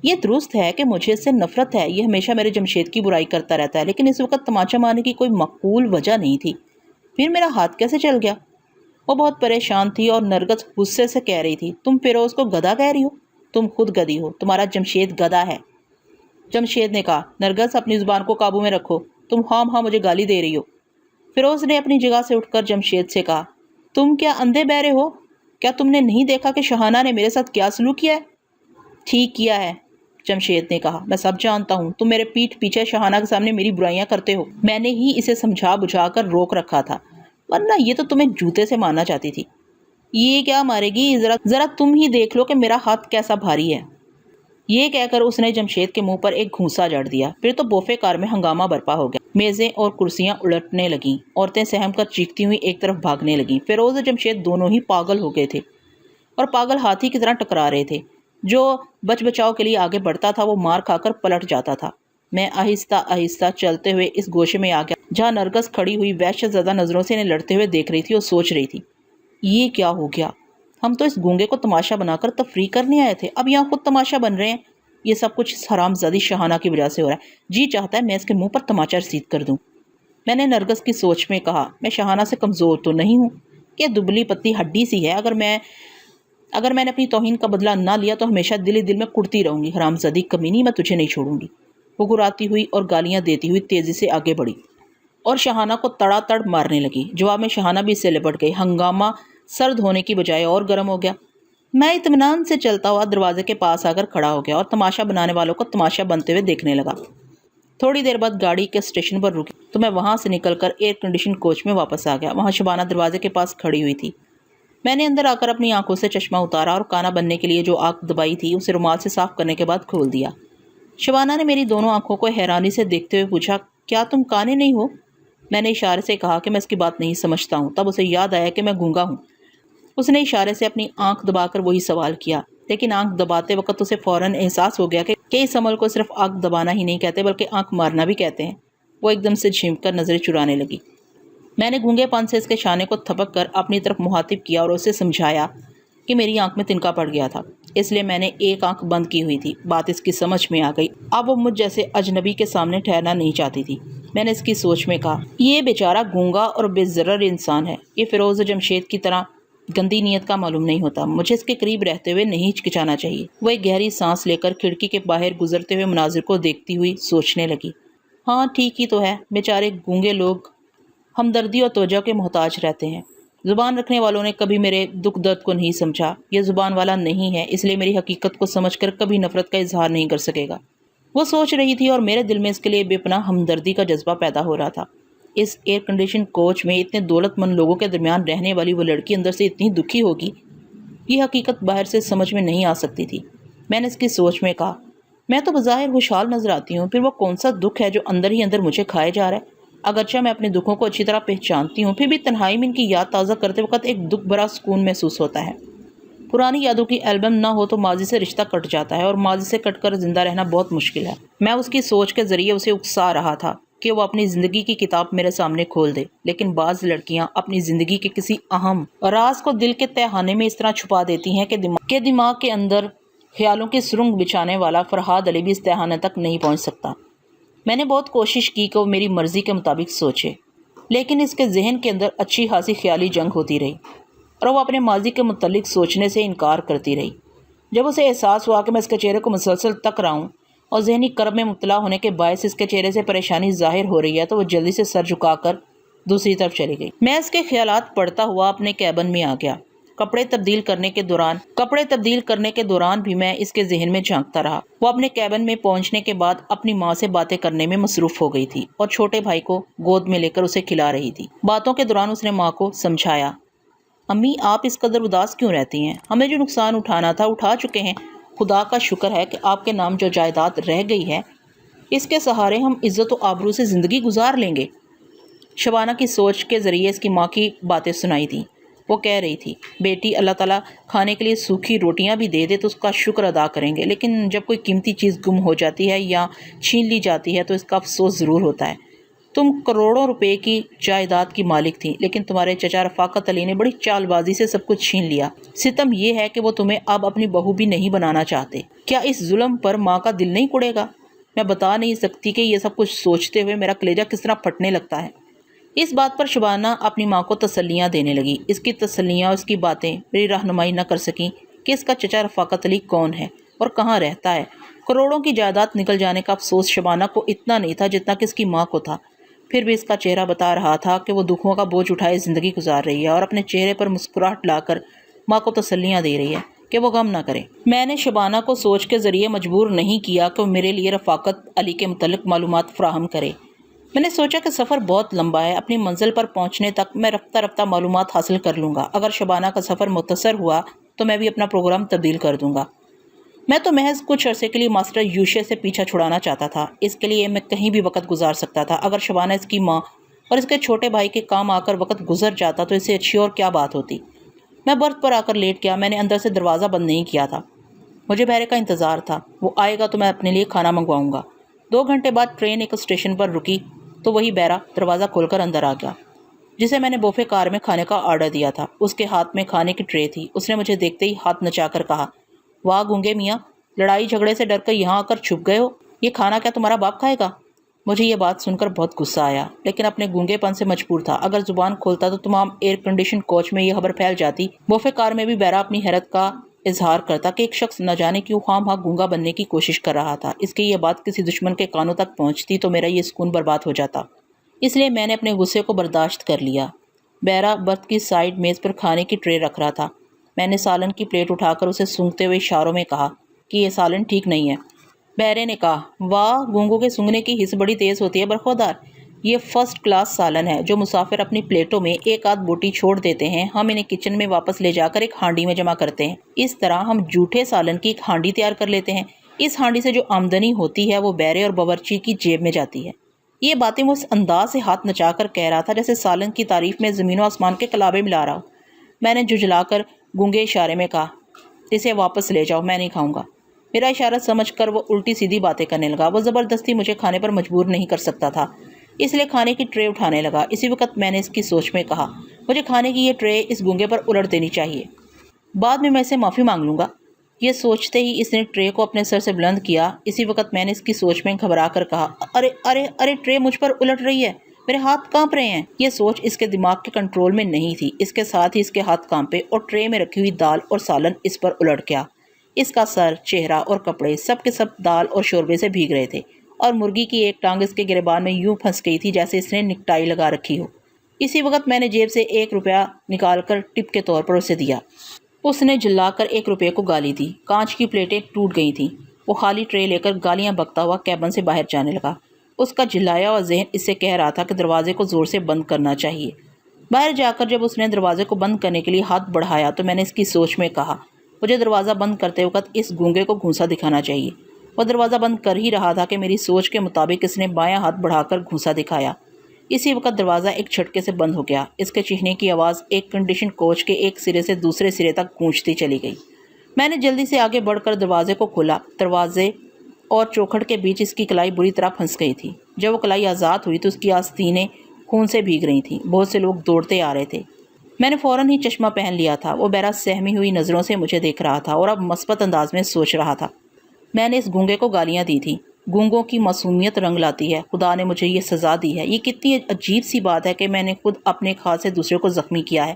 یہ درست ہے کہ مجھے اس سے نفرت ہے، یہ ہمیشہ میرے جمشید کی برائی کرتا رہتا ہے، لیکن اس وقت تماچا مارنے کی کوئی معقول وجہ نہیں تھی۔ پھر میرا ہاتھ کیسے چل گیا؟ وہ بہت پریشان تھی اور نرگس غصے سے کہہ رہی تھی، تم فیروز کو گدھا کہہ رہی ہو؟ تم خود گدھی ہو، تمہارا جمشید گدھا ہے۔ جمشید نے کہا۔ نرگس اپنی زبان کو قابو میں رکھو، تم ہاں مجھے گالی دے رہی ہو۔ فیروز نے اپنی جگہ سے اٹھ کر جمشید سے کہا، تم کیا اندھے بہرے ہو؟ کیا تم نے نہیں دیکھا کہ شہانہ نے میرے ساتھ کیا سلوک کیا ہے؟ ٹھیک کیا ہے، جمشید نے کہا، میں سب جانتا ہوں، تم میرے پیٹھ پیچھے شہانہ کے سامنے میری برائیاں کرتے ہو۔ میں نے ہی اسے سمجھا بجھا کر روک رکھا تھا، ورنہ یہ تو تمہیں جوتے سے مارنا چاہتی تھی۔ یہ کیا مارے گی؟ ذرا تم ہی دیکھ لو کہ میرا ہاتھ کیسا بھاری ہے۔ یہ کہہ کر اس نے جمشید کے منہ پر ایک گھونسا جڑ دیا۔ پھر تو بوفے کار میں ہنگامہ برپا ہو گیا، میزیں اور کرسیاں الٹنے لگیں، عورتیں سہم کر چیختی ہوئی ایک طرف بھاگنے لگیں۔ فیروز اور جمشید دونوں ہی پاگل ہو گئے تھے اور پاگل ہاتھی کی طرح ٹکرا رہے تھے۔ جو بچ بچاؤ کے لیے آگے بڑھتا تھا وہ مار کھا کر پلٹ جاتا تھا۔ میں آہستہ آہستہ چلتے ہوئے اس گوشے میں آ گیا جہاں نرگس کھڑی ہوئی وحشت زدہ نظروں سے انہیں لڑتے ہوئے دیکھ رہی تھی اور سوچ رہی تھی، یہ کیا ہو گیا؟ ہم تو اس گونگے کو تماشا بنا کر تفریح کرنے آئے تھے، اب یہاں خود تماشا بن رہے ہیں۔ یہ سب کچھ اس حرام زادی شہانہ کی وجہ سے ہو رہا ہے۔ جی چاہتا ہے میں اس کے منہ پر تماچا رسید کر دوں۔ میں نے نرگس کی سوچ میں کہا، میں شہانہ سے کمزور تو نہیں ہوں، یہ دبلی پتلی ہڈی سی ہے۔ اگر میں نے اپنی توہین کا بدلہ نہ لیا تو ہمیشہ دل ہی دل میں کڑتی رہوں گی۔ حرام زادی کمینی، میں تجھے نہیں چھوڑوں گی۔ وہ گراتی ہوئی اور گالیاں دیتی ہوئی تیزی سے آگے بڑھی اور شہانہ کو تڑا تڑ مارنے لگی۔ جواب میں شہانہ بھی اس سے لپٹ گئی۔ ہنگامہ سرد ہونے کی بجائے اور گرم ہو گیا۔ میں اطمینان سے چلتا ہوا دروازے کے پاس آ کر کھڑا ہو گیا اور تماشا بنانے والوں کو تماشا بنتے ہوئے دیکھنے لگا۔ تھوڑی دیر بعد گاڑی کے اسٹیشن پر رکی تو میں وہاں سے نکل کر ایئر کنڈیشن کوچ میں واپس آ گیا۔ وہاں شبانہ دروازے کے پاس کھڑی ہوئی تھی۔ میں نے اندر آ کر اپنی آنکھوں سے چشمہ اتارا اور کانا بننے کے لیے جو آنکھ دبائی تھی اسے رومال سے صاف کرنے کے بعد کھول دیا۔ شبانہ نے میری دونوں آنکھوں کو حیرانی سے دیکھتے ہوئے پوچھا، کیا تم کانے نہیں ہو؟ میں نے اشارے سے کہا کہ میں اس کی بات نہیں سمجھتا ہوں۔ تب اسے یاد آیا کہ میں گونگا ہوں۔ اس نے اشارے سے اپنی آنکھ دبا کر وہی سوال کیا، لیکن آنکھ دباتے وقت اسے فوراً احساس ہو گیا کہ اس عمل کو صرف آنکھ دبانا ہی نہیں کہتے بلکہ آنکھ مارنا بھی کہتے ہیں۔ وہ ایک دم سے جھمک کر نظریں چرانے لگی۔ میں نے گونگے پن سے اس کے شانے کو تھپک کر اپنی طرف مخاطب کیا اور اسے سمجھایا کہ میری آنکھ میں تنکا پڑ گیا تھا، اس لیے میں نے ایک آنکھ بند کی ہوئی تھی۔ بات اس کی سمجھ میں آ گئی۔ اب وہ مجھ جیسے اجنبی کے سامنے ٹھہرنا نہیں چاہتی تھی۔ میں نے اس کی سوچ میں کہا، یہ بیچارہ گونگا اور بے ضرر انسان ہے، یہ فیروز جمشید کی طرح گندی نیت کا معلوم نہیں ہوتا، مجھے اس کے قریب رہتے ہوئے نہیں ہچکچانا چاہیے۔ وہ ایک گہری سانس لے کر کھڑکی کے باہر گزرتے ہوئے مناظر کو دیکھتی ہوئی سوچنے لگی، ہاں ٹھیک ہی تو ہے، بیچارے گونگے لوگ ہمدردی اور توجہ کے محتاج رہتے ہیں۔ زبان رکھنے والوں نے کبھی میرے دکھ درد کو نہیں سمجھا۔ یہ زبان والا نہیں ہے، اس لیے میری حقیقت کو سمجھ کر کبھی نفرت کا اظہار نہیں کر سکے گا، وہ سوچ رہی تھی، اور میرے دل میں اس کے لیے بے پناہ ہمدردی کا جذبہ پیدا ہو رہا تھا۔ اس ایئر کنڈیشن کوچ میں اتنے دولت مند لوگوں کے درمیان رہنے والی وہ لڑکی اندر سے اتنی دکھی ہوگی، یہ حقیقت باہر سے سمجھ میں نہیں آ سکتی تھی۔ میں نے اس کی سوچ میں کہا، میں تو بظاہر خوشحال نظر آتی ہوں، پھر وہ کون سا دکھ ہے جو اندر ہی اندر مجھے کھائے جا رہا ہے؟ اگرچہ میں اپنے دکھوں کو اچھی طرح پہچانتی ہوں، پھر بھی تنہائی میں ان کی یاد تازہ کرتے وقت ایک دکھ بھرا سکون محسوس ہوتا ہے۔ پرانی یادوں کی البم نہ ہو تو ماضی سے رشتہ کٹ جاتا ہے، اور ماضی سے کٹ کر زندہ رہنا بہت مشکل ہے۔ میں اس کی سوچ کے ذریعے اسے اکسا رہا تھا کہ وہ اپنی زندگی کی کتاب میرے سامنے کھول دے، لیکن بعض لڑکیاں اپنی زندگی کے کسی اہم راز کو دل کے تہخانے میں اس طرح چھپا دیتی ہیں کہ دماغ کے اندر خیالوں کی سرنگ بچھانے والا فرہاد علی بھی اس تہخانے تک نہیں پہنچ سکتا۔ میں نے بہت کوشش کی کہ وہ میری مرضی کے مطابق سوچے، لیکن اس کے ذہن کے اندر اچھی خاصی خیالی جنگ ہوتی رہی، اور وہ اپنے ماضی کے متعلق سوچنے سے انکار کرتی رہی۔ جب اسے احساس ہوا کہ میں اس کے چہرے کو مسلسل تک رہا ہوں اور ذہنی کرب میں مبتلا ہونے کے باعث اس کے چہرے سے پریشانی ظاہر ہو رہی ہے، تو وہ جلدی سے سر جھکا کر دوسری طرف چلی گئی۔ میں اس کے خیالات پڑھتا ہوا اپنے کیبن میں آ گیا۔ کپڑے تبدیل کرنے کے دوران بھی میں اس کے ذہن میں جھانکتا رہا۔ وہ اپنے کیبن میں پہنچنے کے بعد اپنی ماں سے باتیں کرنے میں مصروف ہو گئی تھی اور چھوٹے بھائی کو گود میں لے کر اسے کھلا رہی تھی۔ باتوں کے دوران اس نے ماں کو سمجھایا، امی آپ اس قدر اداس کیوں رہتی ہیں؟ ہمیں جو نقصان اٹھانا تھا اٹھا چکے ہیں، خدا کا شکر ہے کہ آپ کے نام جو جائیداد رہ گئی ہے اس کے سہارے ہم عزت و آبرو سے زندگی گزار لیں گے۔ شبانہ کی سوچ کے ذریعے اس کی ماں کی باتیں سنائی تھیں۔ وہ کہہ رہی تھی، بیٹی اللہ تعالیٰ کھانے کے لیے سوکھی روٹیاں بھی دے دے تو اس کا شکر ادا کریں گے، لیکن جب کوئی قیمتی چیز گم ہو جاتی ہے یا چھین لی جاتی ہے تو اس کا افسوس ضرور ہوتا ہے۔ تم کروڑوں روپے کی جائیداد کی مالک تھی، لیکن تمہارے چچا رفاقت علی نے بڑی چال بازی سے سب کچھ چھین لیا۔ ستم یہ ہے کہ وہ تمہیں اب اپنی بہو بھی نہیں بنانا چاہتے۔ کیا اس ظلم پر ماں کا دل نہیں کڑے گا؟ میں بتا نہیں سکتی کہ یہ سب کچھ سوچتے ہوئے میرا کلیجہ کس طرح پھٹنے لگتا ہے۔ اس بات پر شبانہ اپنی ماں کو تسلیاں دینے لگی۔ اس کی تسلیاں اور اس کی باتیں میری رہنمائی نہ کر سکیں کہ اس کا چچا رفاقت علی کون ہے اور کہاں رہتا ہے، کروڑوں کی جائیداد نکل جانے کا افسوس شبانہ کو اتنا نہیں تھا جتنا کہ اس کی ماں کو تھا۔ پھر بھی اس کا چہرہ بتا رہا تھا کہ وہ دکھوں کا بوجھ اٹھائے زندگی گزار رہی ہے اور اپنے چہرے پر مسکراہٹ لا کر ماں کو تسلیاں دے رہی ہے کہ وہ غم نہ کرے۔ میں نے شبانہ کو سوچ کے ذریعے مجبور نہیں کیا کہ وہ میرے لیے رفاقت علی کے متعلق معلومات فراہم کرے۔ میں نے سوچا کہ سفر بہت لمبا ہے، اپنی منزل پر پہنچنے تک میں رفتہ رفتہ معلومات حاصل کر لوں گا۔ اگر شبانہ کا سفر مختصر ہوا تو میں بھی اپنا پروگرام تبدیل کر دوں گا۔ میں تو محض کچھ عرصے کے لیے ماسٹر یوشے سے پیچھا چھڑانا چاہتا تھا، اس کے لیے میں کہیں بھی وقت گزار سکتا تھا۔ اگر شبانہ اس کی ماں اور اس کے چھوٹے بھائی کے کام آ کر وقت گزر جاتا تو اس سے اچھی اور کیا بات ہوتی۔ میں برتھ پر آ کر لیٹ گیا۔ میں نے اندر سے دروازہ بند نہیں کیا تھا، مجھے بہرے کا انتظار تھا۔ وہ آئے گا تو میں اپنے لیے کھانا منگواؤں گا۔ 2 گھنٹے بعد ٹرین ایک اسٹیشن پر رکی تو وہی بہرا دروازہ کھول کر اندر آ گیا، جسے میں نے بوفے کار میں کھانے کا آرڈر دیا تھا۔ اس کے ہاتھ میں کھانے کی ٹرے تھی۔ اس نے مجھے دیکھتے ہی ہاتھ نچا کر کہا، واہ گونگے میاں، لڑائی جھگڑے سے ڈر کر یہاں آ کر چھپ گئے ہو۔ یہ کھانا کیا تمہارا باپ کھائے گا؟ مجھے یہ بات سن کر بہت غصہ آیا، لیکن اپنے گونگے پن سے مجبور تھا۔ اگر زبان کھولتا تو تمام ایئر کنڈیشن کوچ میں یہ خبر پھیل جاتی۔ بوفے کار میں بھی بہرا اپنی حیرت کا اظہار کرتا کہ ایک شخص نہ جانے کیوں خواہ مخواہ گونگا بننے کی کوشش کر رہا تھا۔ اس کی یہ بات کسی دشمن کے کانوں تک پہنچتی تو میرا یہ سکون برباد ہو جاتا، اس لیے میں نے اپنے غصے کو برداشت کر لیا۔ بہرا برتھ کی سائڈ میز پر کھانے کی ٹرے رکھ رہا تھا۔ میں نے سالن کی پلیٹ اٹھا کر اسے سونگھتے ہوئے اشاروں میں کہا کہ یہ سالن ٹھیک نہیں ہے۔ بہرے نے کہا، واہ، گونگوں کے سونگھنے کی حس بڑی تیز ہوتی ہے برخوردار۔ یہ فرسٹ کلاس سالن ہے جو مسافر اپنی پلیٹوں میں ایک آدھ بوٹی چھوڑ دیتے ہیں، ہم انہیں کچن میں واپس لے جا کر ایک ہانڈی میں جمع کرتے ہیں۔ اس طرح ہم جھوٹے سالن کی ایک ہانڈی تیار کر لیتے ہیں۔ اس ہانڈی سے جو آمدنی ہوتی ہے وہ بہرے اور باورچی کی جیب میں جاتی ہے۔ یہ باتیں وہ اس انداز سے ہاتھ نچا کر کہہ رہا تھا جیسے سالن کی تعریف میں زمین و آسمان کے کلابے ملا رہا ہو۔ میں نے جھجلا کر گونگے اشارے میں کہا، اسے واپس لے جاؤ، میں نہیں کھاؤں گا۔ میرا اشارہ سمجھ کر وہ الٹی سیدھی باتیں کرنے لگا۔ وہ زبردستی مجھے کھانے پر مجبور نہیں کر سکتا تھا، اس لیے کھانے کی ٹرے اٹھانے لگا۔ اسی وقت میں نے اس کی سوچ میں کہا، مجھے کھانے کی یہ ٹرے اس گونگے پر الٹ دینی چاہیے، بعد میں اسے معافی مانگ لوں گا۔ یہ سوچتے ہی اس نے ٹرے کو اپنے سر سے بلند کیا۔ اسی وقت میں نے اس کی سوچ میں گھبرا کر کہا، ارے ارے ارے، ٹرے مجھ پر الٹ رہی ہے، میرے ہاتھ کانپ رہے ہیں۔ یہ سوچ اس کے دماغ کے کنٹرول میں نہیں تھی، اس کے ساتھ ہی اس کے ہاتھ کانپے اور ٹرے میں رکھی ہوئی دال اور سالن اس پر الٹ گیا۔ اس کا سر، چہرہ اور کپڑے سب کے سب دال اور شوربے سے بھیگ رہے تھے، اور مرغی کی ایک ٹانگ اس کے گریبان میں یوں پھنس گئی تھی جیسے اس نے نکٹائی لگا رکھی ہو۔ اسی وقت میں نے جیب سے 1 روپیہ نکال کر ٹپ کے طور پر اسے دیا۔ اس نے جلا کر 1 روپے کو گالی دی۔ کانچ کی پلیٹیں ٹوٹ گئی تھیں۔ وہ خالی ٹرے لے کر گالیاں بکتا ہوا کیبن سے باہر جانے لگا۔ اس کا جھلایا ہوا ذہن اس سے کہہ رہا تھا کہ دروازے کو زور سے بند کرنا چاہیے۔ باہر جا کر جب اس نے دروازے کو بند کرنے کے لیے ہاتھ بڑھایا تو میں نے اس کی سوچ میں کہا، مجھے دروازہ بند کرتے وقت اس گونگے کو گھونسا دکھانا چاہیے۔ وہ دروازہ بند کر ہی رہا تھا کہ میری سوچ کے مطابق اس نے بایاں ہاتھ بڑھا کر گھونسا دکھایا۔ اسی وقت دروازہ ایک جھٹکے سے بند ہو گیا۔ اس کے چیخنے کی آواز ایک کنڈیشن کوچ کے ایک سرے سے دوسرے سرے تک گونجتی چلی گئی۔ میں نے جلدی سے آگے بڑھ کر دروازے کو کھولا۔ دروازے اور چوکھٹ کے بیچ اس کی کلائی بری طرح پھنس گئی تھی۔ جب وہ کلائی آزاد ہوئی تو اس کی آستینیں خون سے بھیگ رہی تھیں۔ بہت سے لوگ دوڑتے آ رہے تھے۔ میں نے فوراً ہی چشمہ پہن لیا تھا۔ وہ بہرا سہمی ہوئی نظروں سے مجھے دیکھ رہا تھا اور اب مثبت انداز میں سوچ رہا تھا۔ میں نے اس گونگے کو گالیاں دی تھیں۔ گونگوں کی معصومیت رنگ لاتی ہے، خدا نے مجھے یہ سزا دی ہے۔ یہ کتنی عجیب سی بات ہے کہ میں نے خود اپنے کھال سے دوسرے کو زخمی کیا ہے۔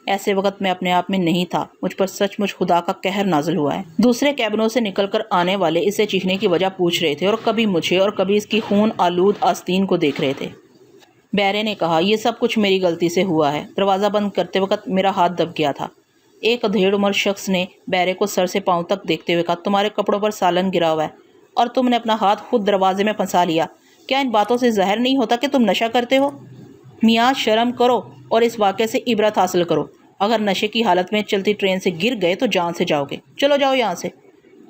ایسے وقت میں اپنے آپ میں نہیں تھا، مجھ پر سچ مچ خدا کا قہر نازل ہوا ہے۔ دوسرے کیبنوں سے نکل کر آنے والے اسے چیخنے کی وجہ پوچھ رہے تھے اور کبھی مجھے اور کبھی اس کی خون آلود آستین کو دیکھ رہے تھے۔ بہرے نے کہا، یہ سب کچھ میری غلطی سے ہوا ہے۔ دروازہ بند کرتے وقت میرا ہاتھ دب گیا تھا۔ ایک ادھیڑ عمر شخص نے بہرے کو سر سے پاؤں تک دیکھتے ہوئے کہا، تمہارے کپڑوں پر سالن گرا ہوا ہے اور تم نے اپنا ہاتھ خود دروازے میں پھنسا لیا۔ کیا ان باتوں سے ظاہر نہیں ہوتا کہ تم نشہ کرتے ہو؟ میاں، شرم کرو اور اس واقعے سے عبرت حاصل کرو۔ اگر نشے کی حالت میں چلتی ٹرین سے گر گئے تو جان سے جاؤ گے۔ چلو جاؤ یہاں سے،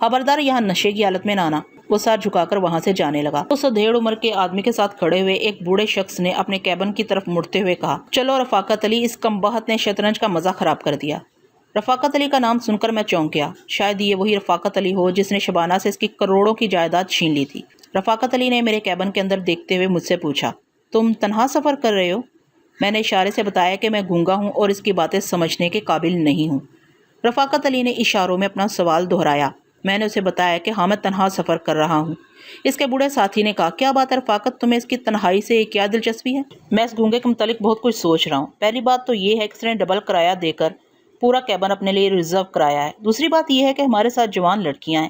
خبردار یہاں نشے کی حالت میں نہ آنا۔ وہ سر جھکا کر وہاں سے جانے لگا۔ اس ادھیڑ عمر کے آدمی کے ساتھ کھڑے ہوئے ایک بوڑھے شخص نے اپنے کیبن کی طرف مڑتے ہوئے کہا، چلو رفاقت علی، اس کمبخت نے شطرنج کا مزہ خراب کر دیا۔ رفاقت علی کا نام سن کر میں چونک گیا۔ شاید یہ وہی رفاقت علی ہو جس نے شبانہ سے اس کی کروڑوں کی جائیداد چھین لی تھی۔ رفاقت علی نے میرے کیبن کے اندر دیکھتے ہوئے مجھ سے پوچھا، تم تنہا سفر کر رہے ہو؟ میں نے اشارے سے بتایا کہ میں گونگا ہوں اور اس کی باتیں سمجھنے کے قابل نہیں ہوں۔ رفاقت علی نے اشاروں میں اپنا سوال دہرایا۔ میں نے اسے بتایا کہ ہاں، میں تنہا سفر کر رہا ہوں۔ اس کے بوڑھے ساتھی نے کہا، کیا بات ہے رفاقت، تمہیں اس کی تنہائی سے کیا دلچسپی ہے؟ میں اس گونگے کے متعلق بہت کچھ سوچ رہا ہوں۔ پہلی بات تو یہ ہے کہ اس نے ڈبل کرایہ دے کر پورا کیبن اپنے لیے ریزرو کرایا ہے۔ دوسری بات یہ ہے کہ ہمارے ساتھ جوان لڑکیاں ہیں،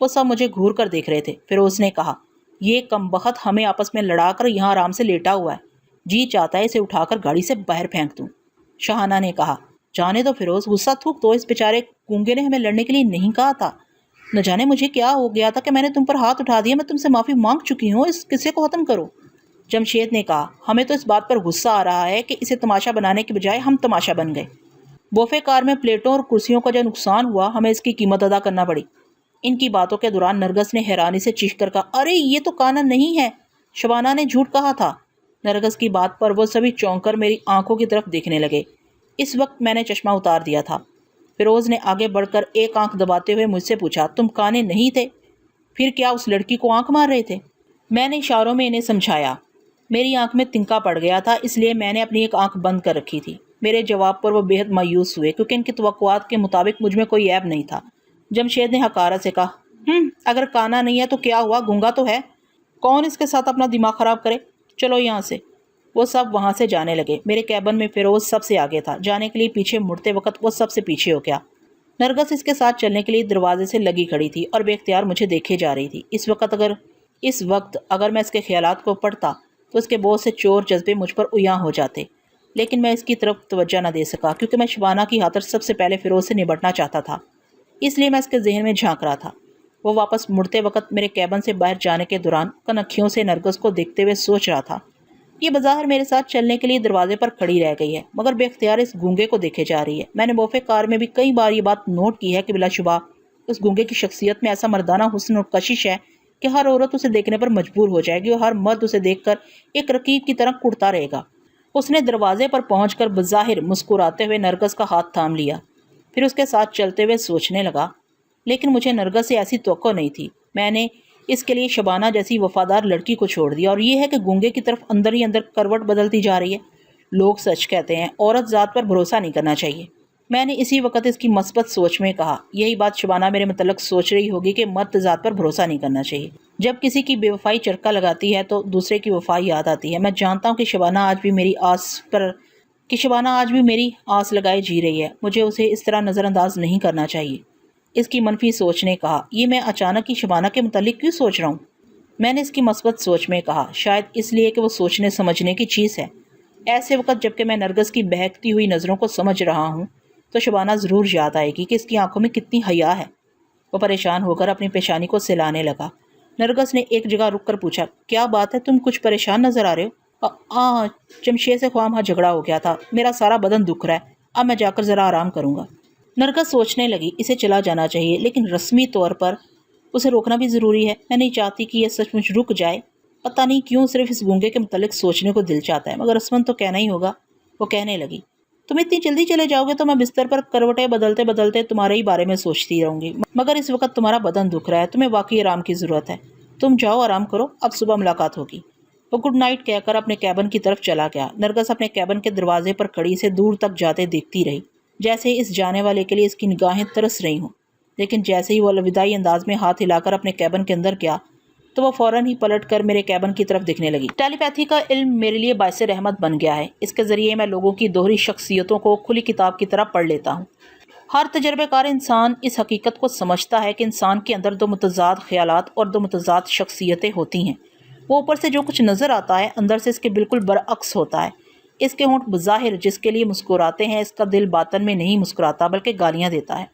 وہ سب مجھے گھور کر دیکھ رہے تھے۔ فیروز نے کہا، یہ کمبخت ہمیں آپس میں لڑا کر یہاں آرام سے لیٹا ہوا ہے، جی چاہتا ہے اسے اٹھا کر گاڑی سے باہر پھینک دوں۔ شاہانہ نے کہا، جانے دو فیروز، غصہ تھوک دو، اس بیچارے گونگے نے ہمیں لڑنے کے لیے نہیں کہا تھا۔ نہ جانے مجھے کیا ہو گیا تھا کہ میں نے تم پر ہاتھ اٹھا دیا، میں تم سے معافی مانگ چکی ہوں، اس قصے کو ختم کرو۔ جمشید نے کہا، ہمیں تو اس بات پر غصہ آ رہا ہے کہ اسے تماشا بنانے کے بجائے ہم تماشا بن گئے۔ بوفے کار میں پلیٹوں اور کرسیوں کا جو نقصان ہوا، ہمیں اس کی قیمت ادا کرنا پڑی۔ ان کی باتوں کے دوران نرگس نے حیرانی سے چیخ کر کہا، ارے یہ تو کانا نہیں ہے، شبانہ نے جھوٹ کہا تھا۔ نرگس کی بات پر وہ سبھی چونک کر میری آنکھوں کی طرف دیکھنے لگے۔ اس وقت میں نے چشمہ اتار دیا تھا۔ فیروز نے آگے بڑھ کر ایک آنکھ دباتے ہوئے مجھ سے پوچھا، تم کانے نہیں تھے؟ پھر کیا اس لڑکی کو آنکھ مار رہے تھے؟ میں نے اشاروں میں انہیں سمجھایا۔ میری آنکھ میں تنکا پڑ گیا تھا، اس لیے میں نے اپنی ایک آنکھ بند کر رکھی تھی۔ میرے جواب پر وہ بے حد مایوس ہوئے، کیونکہ ان کی توقعات کے مطابق مجھ میں کوئی عیب نہیں تھا۔ جمشید نے حقارت سے کہا، اگر کانا نہیں ہے تو کیا ہوا، گونگا تو ہے، کون اس کے ساتھ اپنا دماغ خراب کرے، چلو یہاں سے۔ وہ سب وہاں سے جانے لگے۔ میرے کیبن میں فیروز سب سے آگے تھا۔ جانے کے لیے پیچھے مڑتے وقت وہ سب سے پیچھے ہو گیا۔ نرگس اس کے ساتھ چلنے کے لیے دروازے سے لگی کھڑی تھی اور بے اختیار مجھے دیکھے جا رہی تھی۔ اس وقت اگر میں اس کے خیالات کو پڑھتا تو اس کے بہت سے چور جذبے مجھ پر عیاں ہو جاتے، لیکن میں اس کی طرف توجہ نہ دے سکا، کیونکہ میں شبانہ کی خاطر سب سے پہلے فیروز سے نبٹنا چاہتا تھا۔ اس لیے میں اس کے ذہن میں جھانک رہا تھا۔ وہ واپس مڑتے وقت میرے کیبن سے باہر جانے کے دوران کنکھیوں سے نرگس کو دیکھتے ہوئے سوچ رہا تھا، یہ بظاہر میرے ساتھ چلنے کے لیے دروازے پر کھڑی رہ گئی ہے، مگر بے اختیار اس گونگے کو دیکھے جا رہی ہے۔ میں نے بوفے کار میں بھی کئی بار یہ بات نوٹ کی ہے کہ بلا شبہ اس گونگے کی شخصیت میں ایسا مردانہ حسن اور کشش ہے کہ ہر عورت اسے دیکھنے پر مجبور ہو جائے گی اور ہر مرد اسے دیکھ کر ایک رقیب کی طرح کڑتا رہے گا۔ اس نے دروازے پر پہنچ کر بظاہر مسکراتے ہوئے نرگس کا ہاتھ تھام لیا، پھر اس کے ساتھ چلتے ہوئے سوچنے لگا، لیکن مجھے نرگس سے ایسی توقع نہیں تھی۔ میں نے اس کے لیے شبانہ جیسی وفادار لڑکی کو چھوڑ دیا، اور یہ ہے کہ گونگے کی طرف اندر ہی اندر کروٹ بدلتی جا رہی ہے۔ لوگ سچ کہتے ہیں، عورت ذات پر بھروسہ نہیں کرنا چاہیے۔ میں نے اسی وقت اس کی مثبت سوچ میں کہا، یہی بات شبانہ میرے متعلق سوچ رہی ہوگی کہ مرد ذات پر بھروسہ نہیں کرنا چاہیے۔ جب کسی کی بے وفائی چرکا لگاتی ہے تو دوسرے کی وفائی یاد آتی ہے۔ میں جانتا ہوں کہ شبانہ آج بھی میری آس لگائے جی رہی ہے۔ مجھے اسے اس طرح نظر انداز نہیں کرنا چاہیے۔ اس کی منفی سوچ نے کہا، یہ میں اچانک ہی شبانہ کے متعلق کیوں سوچ رہا ہوں؟ میں نے اس کی مثبت سوچ میں کہا، شاید اس لیے کہ وہ سوچنے سمجھنے کی چیز ہے۔ ایسے وقت جب کہ میں نرگس کی بہکتی ہوئی نظروں کو سمجھ رہا ہوں تو شبانہ ضرور یاد آئے گی کہ اس کی آنکھوں میں کتنی حیا ہے۔ وہ پریشان ہو کر اپنی پیشانی کو سلانے لگا۔ نرگس نے ایک جگہ رک کر پوچھا، کیا بات ہے، تم کچھ پریشان نظر آ رہے ہو؟ جمشید سے خواہ مخواہ جھگڑا ہو گیا تھا، میرا سارا بدن دکھ رہا ہے، اب میں جا کر ذرا آرام کروں گا۔ نرگس سوچنے لگی، اسے چلا جانا چاہیے، لیکن رسمی طور پر اسے روکنا بھی ضروری ہے۔ میں نہیں چاہتی کہ یہ سچ مچ رک جائے۔ پتہ نہیں کیوں صرف اس گونگے کے متعلق سوچنے کو دل چاہتا ہے، مگر رسمن تو کہنا ہی ہوگا۔ وہ کہنے لگی، تم اتنی جلدی چلے جاؤ گے تو میں بستر پر کروٹیں بدلتے بدلتے تمہارے ہی بارے میں سوچتی رہوں گی، مگر اس وقت تمہارا بدن دکھ رہا ہے، تمہیں واقعی آرام کی ضرورت ہے۔ تم جاؤ آرام کرو، اب صبح ملاقات ہوگی۔ وہ گڈ نائٹ کہہ کر اپنے کیبن کی طرف چلا گیا۔ نرگس اپنے کیبن کے دروازے پر کھڑی سے دور تک جاتے دیکھتی رہی، جیسے اس جانے والے کے لیے اس کی نگاہیں ترس رہی ہوں۔ لیکن جیسے ہی وہ الوداعی انداز میں ہاتھ ہلا کر اپنے کیبن کے اندر گیا تو وہ فوراً ہی پلٹ کر میرے کیبن کی طرف دیکھنے لگی۔ ٹیلی پیتھی کا علم میرے لیے باعث رحمت بن گیا ہے۔ اس کے ذریعے میں لوگوں کی دوہری شخصیتوں کو کھلی کتاب کی طرح پڑھ لیتا ہوں۔ ہر تجربے کار انسان اس حقیقت کو سمجھتا ہے کہ انسان کے اندر دو متضاد خیالات اور دو متضاد شخصیتیں ہوتی ہیں۔ وہ اوپر سے جو کچھ نظر آتا ہے اندر سے اس کے بالکل برعکس ہوتا ہے۔ اس کے ہونٹ بظاہر جس کے لیے مسکراتے ہیں، اس کا دل باطن میں نہیں مسکراتا بلکہ گالیاں دیتا ہے۔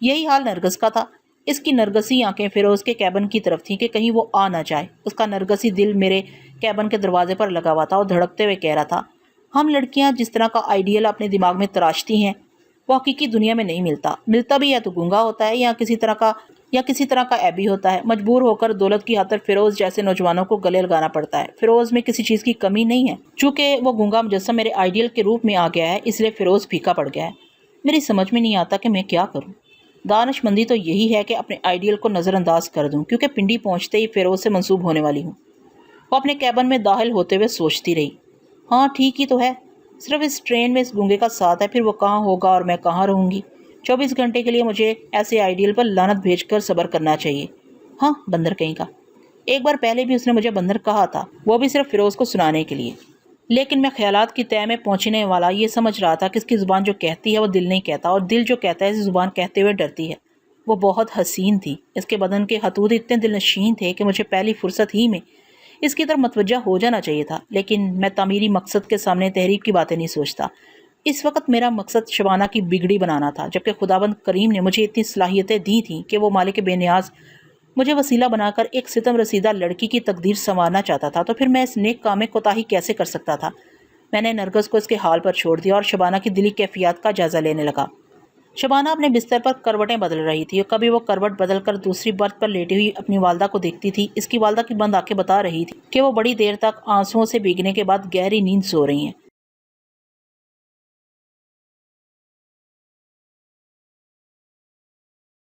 یہی حال نرگس کا تھا۔ اس کی نرگسی آنکھیں فیروز کے کیبن کی طرف تھیں کہ کہیں وہ آ نہ جائے۔ اس کا نرگسی دل میرے کیبن کے دروازے پر لگا ہوا تھا اور دھڑکتے ہوئے کہہ رہا تھا، ہم لڑکیاں جس طرح کا آئیڈیل اپنے دماغ میں تراشتی ہیں وہ حقیقی دنیا میں نہیں ملتا۔ ملتا بھی یا تو گونگا ہوتا ہے یا کسی طرح کا عیبی ہوتا ہے۔ مجبور ہو کر دولت کی خاطر فیروز جیسے نوجوانوں کو گلے لگانا پڑتا ہے۔ فیروز میں کسی چیز کی کمی نہیں ہے۔ چونکہ وہ گونگا مجسم میرے آئیڈیل کے روپ میں آ گیا ہے، اس لیے فیروز پھیکا پڑ گیا ہے۔ میری سمجھ میں نہیں آتا کہ میں کیا کروں۔ دانش مندی تو یہی ہے کہ اپنے آئیڈیل کو نظر انداز کر دوں، کیونکہ پنڈی پہنچتے ہی فیروز سے منسوب ہونے والی ہوں۔ وہ اپنے کیبن میں داخل ہوتے ہوئے سوچتی رہی، ہاں ٹھیک ہی تو ہے، صرف اس ٹرین میں اس گونگے کا ساتھ ہے، پھر وہ کہاں ہوگا اور میں کہاں رہوں گی۔ 24 گھنٹے کے لیے مجھے ایسے آئیڈیل پر لعنت بھیج کر صبر کرنا چاہیے۔ ہاں بندر کہیں کا، ایک بار پہلے بھی اس نے مجھے بندر کہا تھا، وہ بھی صرف فیروز کو سنانے کے لیے۔ لیکن میں خیالات کی تہہ میں پہنچنے والا یہ سمجھ رہا تھا کہ اس کی زبان جو کہتی ہے وہ دل نہیں کہتا، اور دل جو کہتا ہے اسے زبان کہتے ہوئے ڈرتی ہے۔ وہ بہت حسین تھی۔ اس کے بدن کے خطوط اتنے دل نشین تھے کہ مجھے پہلی فرصت ہی میں اس کی طرف متوجہ ہو جانا چاہیے تھا، لیکن میں تعمیری مقصد کے سامنے تحریک کی باتیں نہیں سوچتا۔ اس وقت میرا مقصد شبانہ کی بگڑی بنانا تھا، جبکہ خداوند کریم نے مجھے اتنی صلاحیتیں دی تھیں کہ وہ مالک بے نیاز مجھے وسیلہ بنا کر ایک ستم رسیدہ لڑکی کی تقدیر سنوارنا چاہتا تھا، تو پھر میں اس نیک کام میں کوتاہی کیسے کر سکتا تھا؟ میں نے نرگس کو اس کے حال پر چھوڑ دیا اور شبانہ کی دلی کیفیات کا جائزہ لینے لگا۔ شبانہ اپنے بستر پر کروٹیں بدل رہی تھی اور کبھی وہ کروٹ بدل کر دوسری برتھ پر لیٹی ہوئی اپنی والدہ کو دیکھتی تھی۔ اس کی والدہ کی بند آنکھیں بتا رہی تھی کہ وہ بڑی دیر تک آنسوؤں سے بھیگنے کے بعد گہری نیند سو رہی ہیں۔